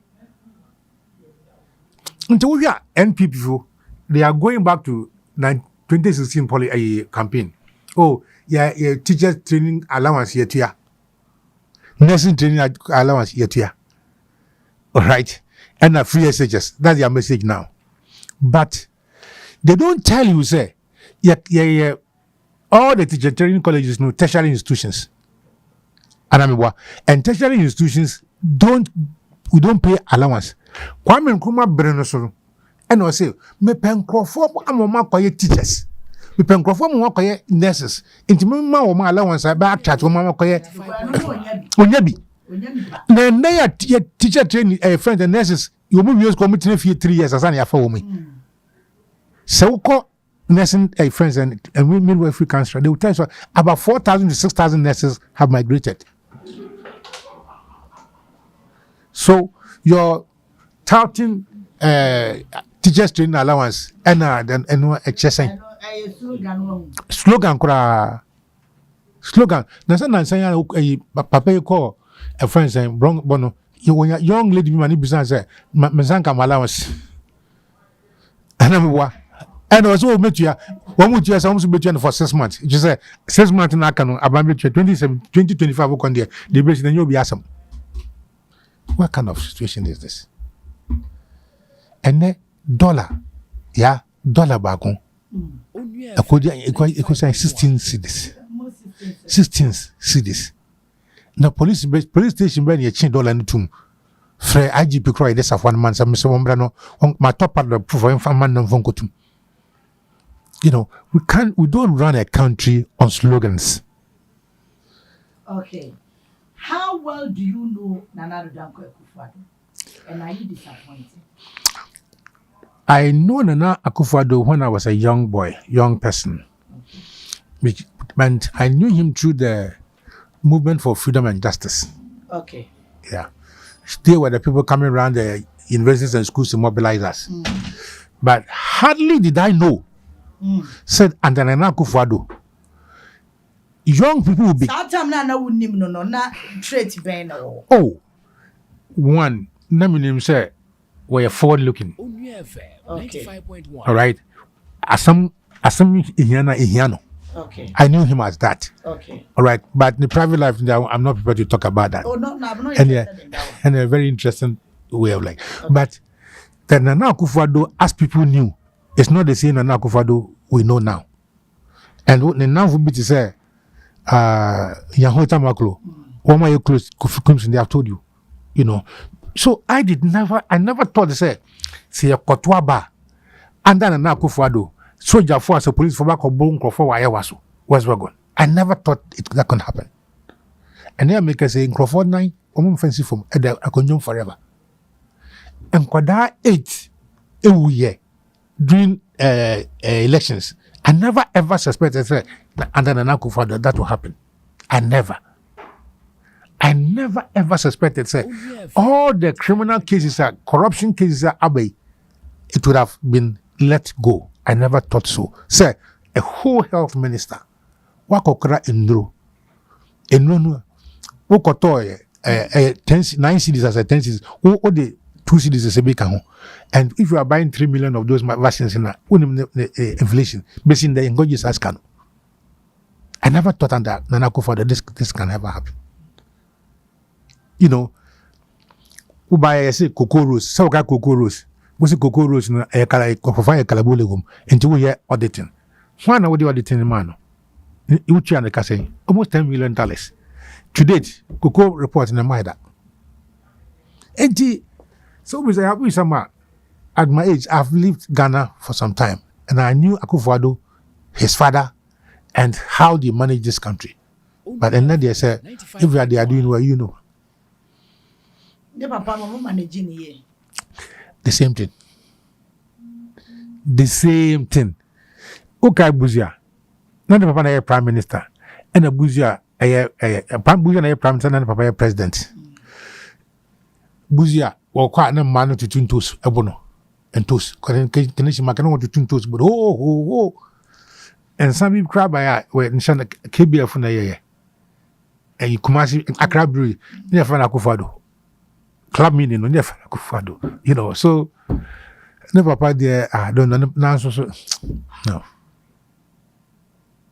Until we are NPP, they are going back to 2016 campaign. Oh, yeah, teachers training allowance yet here. Nursing training allowance yet here. All right. And free SHS. That's your message now. But they don't tell you, say, all the teacher training colleges know tertiary institutions. And tertiary institutions we don't pay allowance. Kwame Nkrumah breno so. And I say, me pen crofo amoma koye teachers. Me pen crofo mo koye nurses. Inti me ma wo ma allowance ba chat wo ma koye onyabi. Na ya teacher training friends and nurses, you mo use committee for 3 years as an yafa wo me. So ko nursing friends and midwifery council, they will tell you about 4,000 to 6,000 nurses have migrated. So you're touting teachers training allowance and HSN. Slogan. Nansan papa you call a friend saying bono you young lady money business say mansanka allowance. And also met you one would you some between for 6 months. You say 6 months in Akano about 2025 on there the base then you'll be awesome. What kind of situation is this? And then dollar back on. It could say 16 cities. 16 cities. Now police station when you change dollar into Frey IGP cry this of 1 month. Mr. Wombrano my top part of the proof of man non. You know, we don't run a country on slogans. Okay. How well do you know Nana Danko Akufo-Addo? And are you disappointed? I know Nana Akufo-Addo when I was a young person. Okay. And I knew him through the movement for freedom and justice. Okay. Yeah. They were the people coming around the universities and schools to mobilize us. But hardly did I know, said under Nana Akufo-Addo, young people will be. Oh, one, name say, we're forward looking. Okay. All right. Asam Ihiano. Okay. I knew him as that. Okay. All right. But in the private life, I'm not prepared to talk about that. Oh, no, I'm not interested in that one. And a very interesting way of like. Okay. But the Nana Akufo-Addo, as people knew, it's not the same Nana Akufo-Addo we know now. And what the now would be to say, Yahota Maklo, one of your close Crimson, they have told you, you know. So I never thought to say a Kotwaba, and then Nana Akufo-Addo, soldier force, a police for back of Bone for Ayawaso, was Wagon. I never thought that could happen. And then make us say, Crawford 9, fancy from a conjunct forever. And Kwada 8, a year during elections. I never ever suspected under Nana Akufo-Addo that will happen. I never ever suspected all the criminal cases are corruption cases are abe. It would have been let go. I never thought so. Sir, a whole health minister, wakokra indro, enonu, wokoto 9 cities as a 10 cities, or the 2 cities as a big home. And if you are buying 3 million of those vaccines in inflation, based in the Ngoji's Ascan, I never thought under Nana Akufo-Addo this can ever happen. You know, who buy cocoa rose, so cocoa rose. Was a cocoa rose in a calabulegum until we hear auditing. One would do auditing man. Uchi and the Casse, almost $10 million. To date, cocoa report in the Maida. And so we say, at my age, I've lived Ghana for some time, and I knew Akufo-Addo, his father, and how they manage this country. But then they say, if they are doing well, you know. The same thing. Okay, Buzia. Not the papa prime minister. And a Buzia, a prime minister, and papa president. Buzia, or quite a man to twin toes, abono, and toes. Can you want to twin toes? But oh. And some people cry by where Nishana KBF from the year. And you come see Accra Brewery, near Akufo-Addo. Club meeting on Akufo-Addo, you know. So No, papa, there, I don't know. No.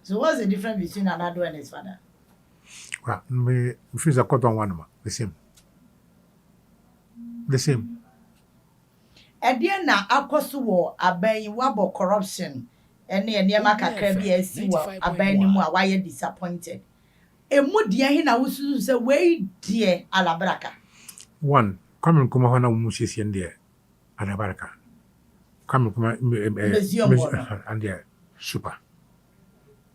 So what's the difference between Anado and his father? Well, me, if it's a cut on one, the same. The same. Ediana akoso wo aban wabo corruption ene eniema kakra bi asi wo aban ni mu a why disappointed. Emu de he na wususu se we die alabraka. One, come kuma hona mu sisi ende alabaraka. Come kuma and they super.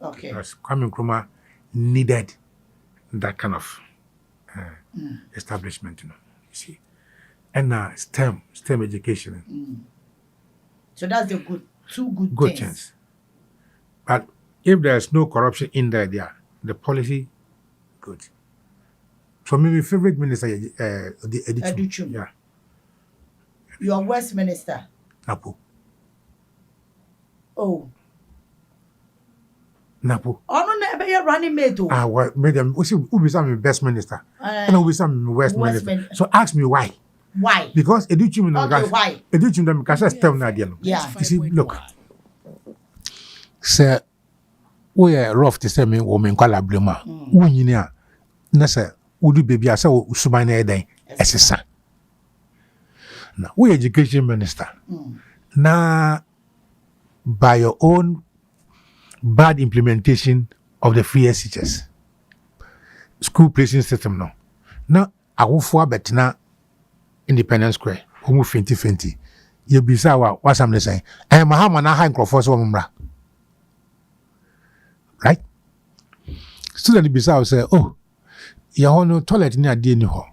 Okay. Because coming kuma needed that kind of establishment, you see. And STEM education. So that's the two good things. Things. But if there's no corruption in there, the policy, good. For me, my favorite minister is Educhum. Yeah. Your Westminster. Napo. Oh. Napo. Oh no, never your running mate. What made them? Who be some best minister? And who be some Westminster? So ask me why. Why? Because Educhum why? Educhum them can STEM na dia no. Yeah. You see, look. Sir, we are rough to say me woman kwala blema. Wo nyini a na say wodu baby asa wo suban na eden esesa. Na we education minister. Na by your own bad implementation of the free SHS school placing system no. Na awofo abetena Independence Square, Homo 2020. You be say what I'm saying. And Mahama na high microphone so mumra. Right? Student be say, oh, you no toilet ni ade ni ho.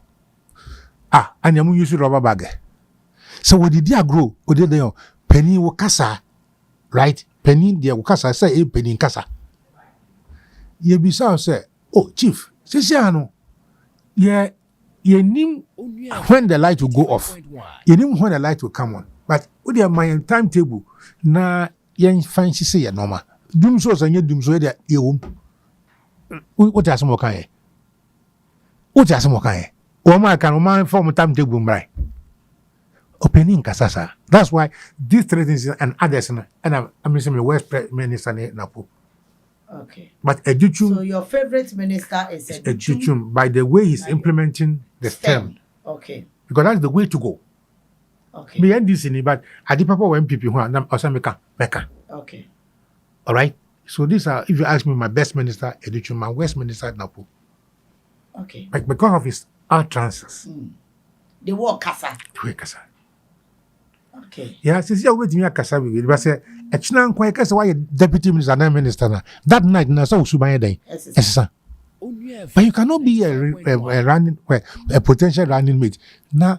Ah, and you use rubber bag. So what did you grow? What did they penny wo kasa? Right? Penny dia wo kasa say penny kasa. You be say, oh, chief, say ano. Yeah. You knew when the light will go off. You knew when the light will come on. But with your my timetable, na yen fancy say ya normal. Doom so and you doom so that you what are some okay? What are some okay? Or my can man form timetable right. Opening Kasasa. That's why these three things and others and I'm missing West Minister Napo. Okay. But Educhum. So your favorite minister is Educhum by the way he's implementing the STEM. Okay. Because that's the way to go. Okay. Me NDC but I did papa when people who are Meka. Okay. All right. So these are, if you ask me, my best minister Educhum, my West Minister Napo. Okay. But because of his utterances. The word Kasa. Okay. Yeah, since you're waiting here, Kasa, we will say, a Chinan Quakers, why deputy minister and minister that night, na so Subaya day. Yes, but you cannot be a potential running mate. Na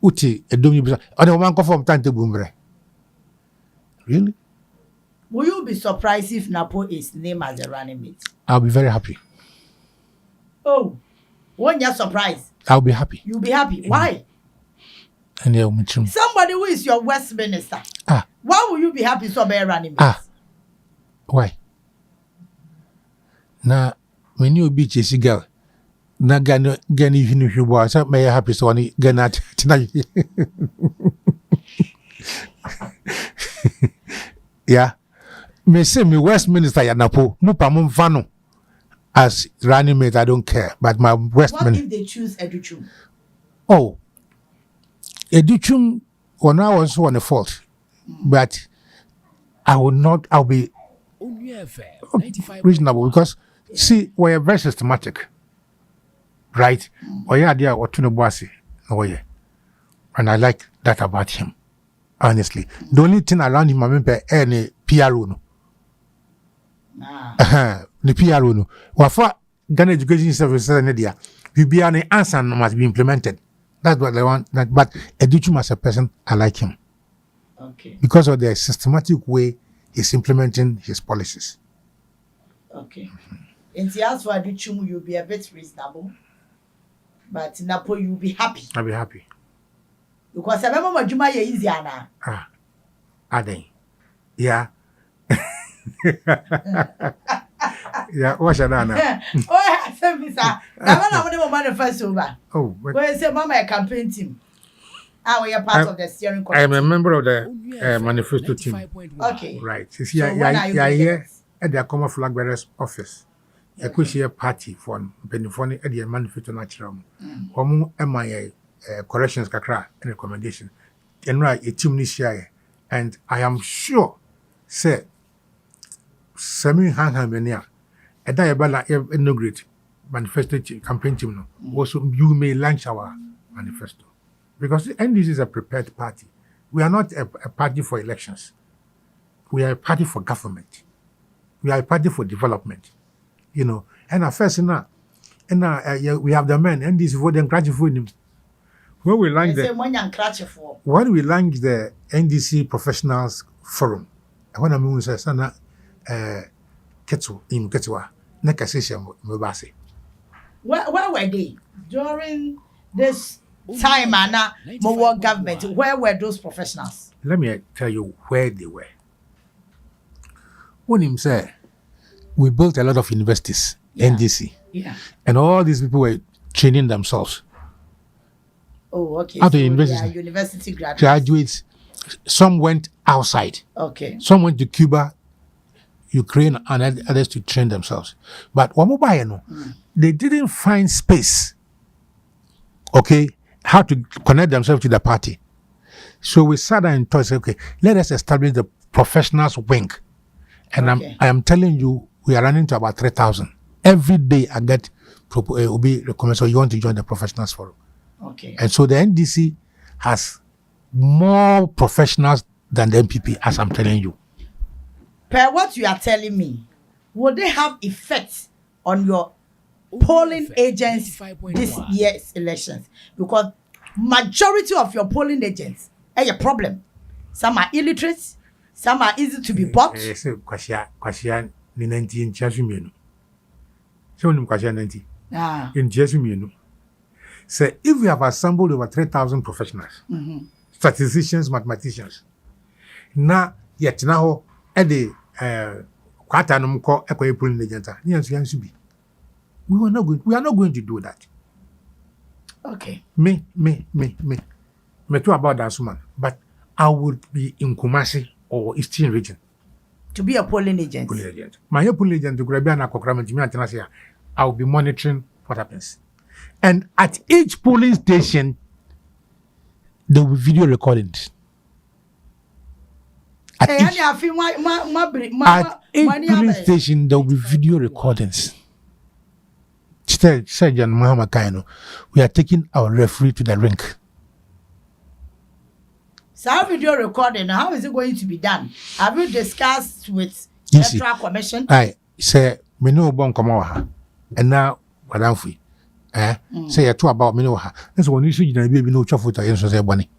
uti a domi or the one from Tante Bumbre. Really? Will you be surprised if Napo is named as a running mate? I'll be very happy. Oh, when you're surprised, I'll be happy. You'll be happy. Why? And somebody who is your Westminster. Why will you be happy so be running mate? Why? Na when you be chasing girl, na gan even if you was may happy so any gan at tonight. Yeah. Me say me Westminster ya Napo, no pamon fano. As running mate, I don't care. But my Westminster. What if they choose Educhum? Oh. Educhum when I was on the fault. But I'll be reasonable because see, we're very systematic. Right? Idea or to bossy. And I like that about him. Honestly. The only thing around him I remember any PRO. The PRO. Wafa Ghana Education Services Media. an answer must be implemented. That's what they want. But Educhum as a person, I like him. Okay. Because of the systematic way he's implementing his policies. Okay. In the answer for Educhum, you'll be a bit reasonable. But Napo, you'll be happy. I'll be happy. Because I remember Juma is easier now. Are they? Yeah. Yeah, what's your name? Oh, I said, Mister. I want to manifest over. Oh, where say, Mama, a campaign team. We are part of the steering committee. I am a member of the manifesto team. Okay. Right. So when are you here at the Common Flag Bearers office. I could see a party for Benifoni at the manifesto natural. My corrections kakra and recommendation. And right, a team this year. And I am sure, say, Sami Hanhamania, a diabala inaugurate manifesto campaign team. Also, you may launch our manifesto. Because the NDC is a prepared party. We are not a party for elections. We are a party for government. We are a party for development. You know, and at first, we have the men, NDC for them, crash for them. When we launched the NDC Professionals Forum, when I mean, Sana Ketsu in Ketua, Nekasisha Mubasi. Where were they during this time and more government? Where were those professionals? Let me tell you where they were. When him say, we built a lot of universities, NDC, and all these people were training themselves. Oh, okay. Out of so university graduates. Graduates, some went outside. Okay. Some went to Cuba, Ukraine, and others to train themselves. But they didn't find space, okay, how to connect themselves to the party. So we sat down and thought, okay, let us establish the professionals wing. And I am telling you, we are running to about 3,000. Every day I get will be recommended, so you want to join the professionals forum. Okay. And so the NDC has more professionals than the MPP, as I'm telling you. Per what you are telling me, will they have effect on your polling agents this year's elections? Because majority of your polling agents are a problem. Some are illiterate, some are easy to be bought. Kwashian ni 90 in Chasumino. So in Kwashian 90. In Chasumino. So if we have assembled over 3,000 professionals, statisticians, mathematicians, now yet now at the quarter numko equal polling agent, we are not going to do that. Okay. Me too about that woman, but I would be in Kumasi or Eastern region to be a polling agent. My polling agent to grab an aquagram, I will be monitoring what happens. And at each polling station, there will be video recordings. At each polling station, there will be video recordings. We are taking our referee to the rink. So video recording, how is it going to be done? Have you discussed with the Electoral Commission? I say, we know bon come and now what am we? Say a two about me. That's when you should be no photo against the money.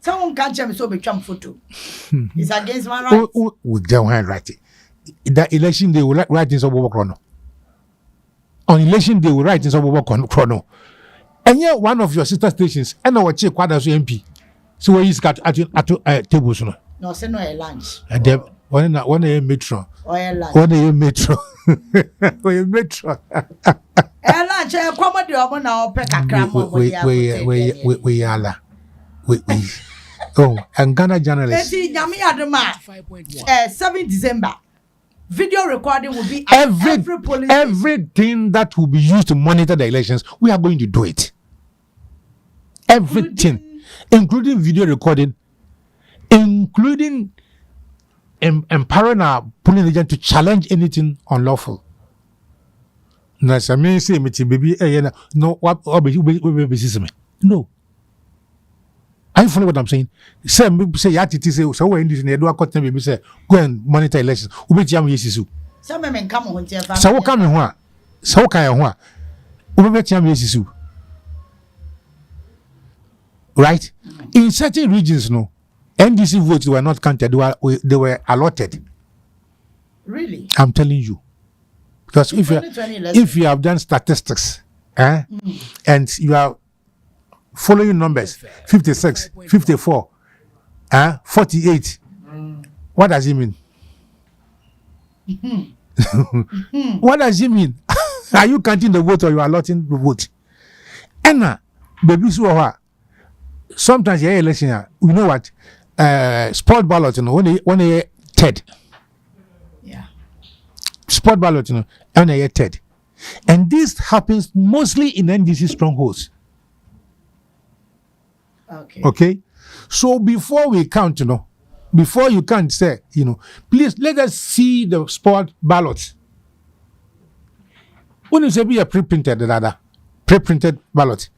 Someone can't tell me so be Trump photo. It's against my right. With their hand writing. That election they will write in some chrono. On election they will write in some chrono. And yet one of your sister stations, and our chief quad as MP. So where is got at tables? No, say no a lunch. And then one a metro. Or a lunch. One a metro. Or a metro. Lunch, a comedy of now pick a cram. We yalla. Oh, and Ghana journalists. See, Yami Adama, 7 December. Video recording will be every police. Everything that will be used to monitor the elections, we are going to do it. Everything, including video recording, including empowering our polling agent to challenge anything unlawful. No, no. Are you following what I'm saying? Say so when this do a court maybe say go and monitor elections. Ube jam yesisu. Some men come on here. So come here. So can you Ube jam yesisu. Right? In certain regions, no, NDC votes were not counted. They were allotted. Really? I'm telling you. Because if you have done statistics, and you are following numbers 56, 54, 48. What does it mean? What does it mean? Are you counting the vote or you are allotting the vote? Anna, baby, sometimes yeah election you know what sport ballot when they TED Yeah. sport ballot when they TED, and this happens mostly in NDC strongholds. Okay, so before we count, before you can't say, please let us see the sport ballots. When you say be a pre-printed ballot,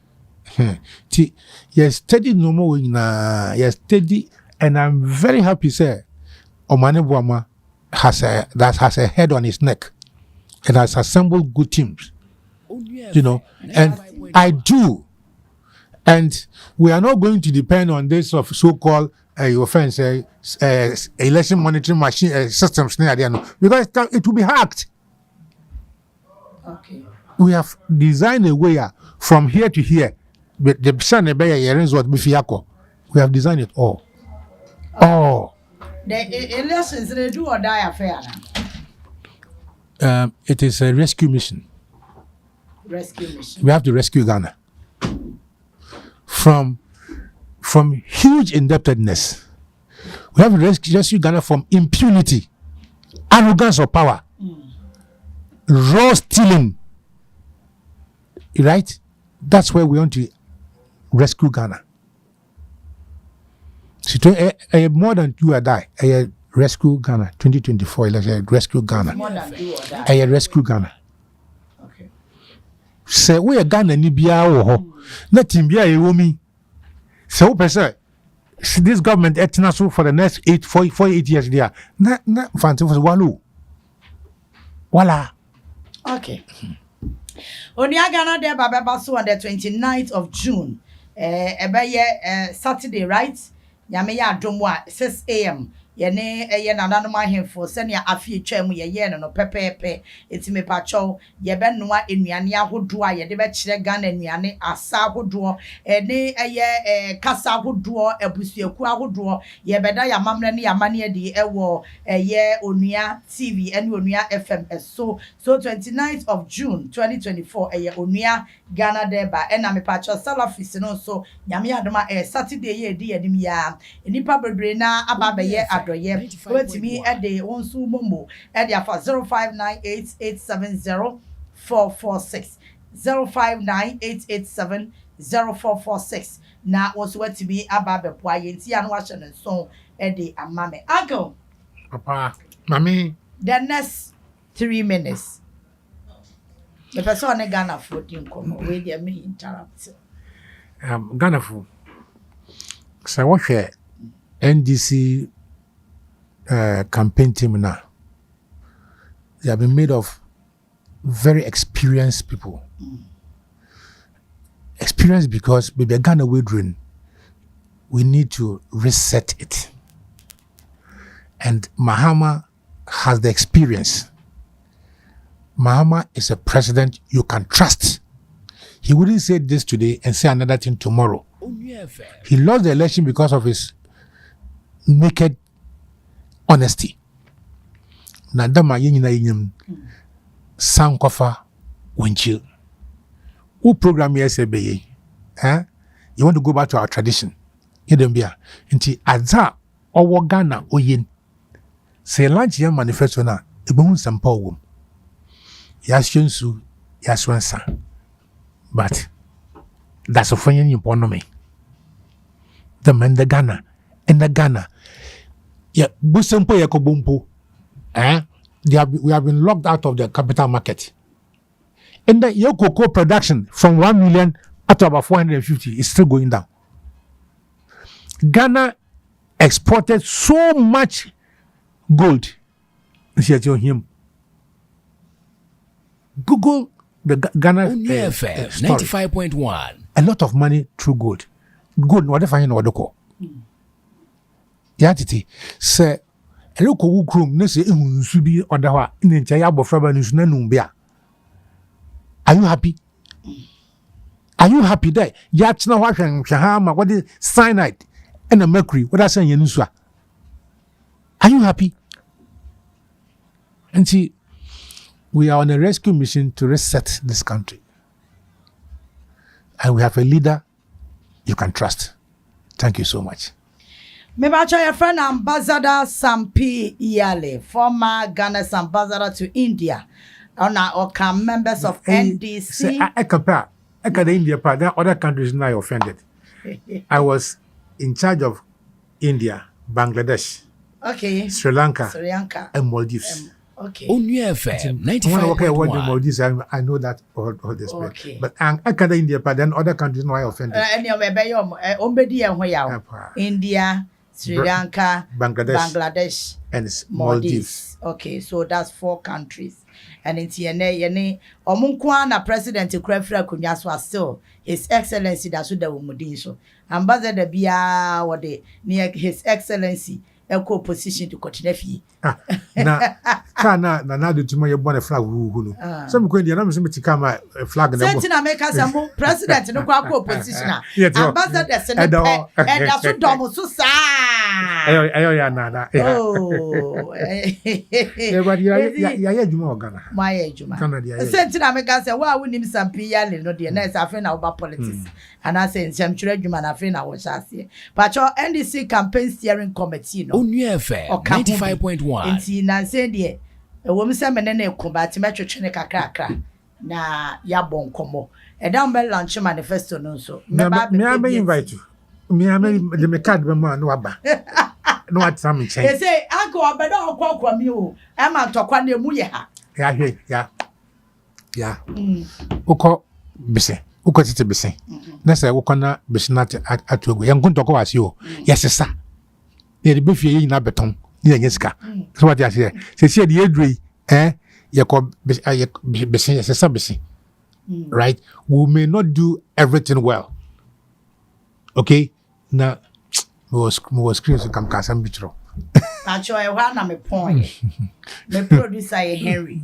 yes, steady no more yes, steady, and I'm very happy, sir. Omane Buama has a head on his neck and has assembled good teams, and I do. And we are not going to depend on this of so-called election monitoring machine systems because it will be hacked. Okay. We have designed a way from here to here. We have designed it all. All. The elections they do or die affair now. It is a rescue mission. Rescue mission. We have to rescue Ghana from huge indebtedness. We have to rescue Ghana from impunity, arrogance of power, raw stealing. Right? That's where we want to rescue Ghana. So, more than you or die. Rescue Ghana 2024 election. Rescue Ghana. More than do or die. Rescue Ghana. Okay. Say we are Ghana ni biya wo ho. Na tim biya e wo mi. Say we person this government etnaso for the next 8 years there. Na fancy for walu. Wala. Okay. Onua Ghana Day Baba so on the 29th of June. Saturday, right? Nyame ya adom 6 a.m. Yene nananom ahemfo senia afie twam ye no pepepe etime pacho ye be noa enuane ahodo a ye de be kire Ghana enuane asa ahodo ne kasa ahodo abusuaku ahodo ye beda ya mamre ne ya mane adi ewo Onua TV ene Onua FM so 29th of June 2024 Onua Ghana Day ba ena me pacho salafis no so nyame adoma Saturday ye di enim ya enipa bebre na aba be ye adoye wetimi ede wonsu momo ede afa 0598870446 0598870446 na wonsu wetimi aba be boa ye ntia no ahye ne so ede amame uncle Papa mami the next 3 minutes the person on Ghana for dinkomo we dey me interrupt Ghana for so what NDC campaign team now. They have been made of very experienced people. Experienced because we began a withering. We need to reset it. And Mahama has the experience. Mahama is a president you can trust. He wouldn't say this today and say another thing tomorrow. He lost the election because of his naked honesty. Nadama yenyina yenyam sankofa wenchil. Who program SBA? You want to go back to our tradition. Yedembia. Nti adza owo Ghana oyen. Say lunch yan manifesto na ebun sampa wom. Yashensu yaswansa. But that's a funny economy. The men the Ghana in the Ghana. Yeah, Busempo Yakobumpo. We have been locked out of the capital market. And the Yoko production from 1 million up to about 450 is still going down. Ghana exported so much gold. Google the Ghana FM 95.1. A lot of money through gold. Gold, whatever you know what they call. Yatiti say a local room no say ehunsubi odawa nche ya bofraba nusu na numbia. Are you happy? Are you happy there? Yatina wa hwehwehama what is cyanide and a mercury what say yenusu. Are you happy? And see, we are on a rescue mission to reset this country. And we have a leader you can trust. Thank you so much. Maybe I try your friend Ambassador Sampi Yalley, former Ghana's ambassador to India. Or can members of NDC. I compare. I can India part. There are other countries now offended. I was in charge of India, Bangladesh, Okay. Sri Lanka, and Maldives. Okay. Onua FM When I work at 95.1. Maldives, I know that all this. Okay. But I can India part. Then other countries now offended. And your baby, India, Sri Lanka, Bangladesh, And it's Maldives. Okay, so that's 4 countries. And in TNA, Omunkwana President Krefra Kunyaswa still His Excellency that's what the Wumudin so. Ambassador Bia or the near His Excellency equal position to continue. Na do tomorrow born a flag who some going the number to come a flag Sentin America some president no kwa position. Ambassador Senate and that's what Domo Susa. Oh, my Juma. Sentin America say, why wouldn't him some Yalley no dear nice afraid about politics. And I say, some children, man, I think I was here. But your NDC campaign steering committee, no. Onua FM 95.1. Inti na say de e wo mi se me ne combat metwetwe ne kakra na ya bon komo e dan be launch manifesto no so me invite you me the card be man no aba no atam nchen e say anko obedo okwa mi o e ma tokwa na emu ye ha ya uko bese uko tete bese na say uko na bese na atogo yan kunto ko wase o yesesa ye de be fie yi na beton ni sika so what you say say the edre right, we may not do everything well, okay, now was screen to come casam bitro actually one na me point me producer Henry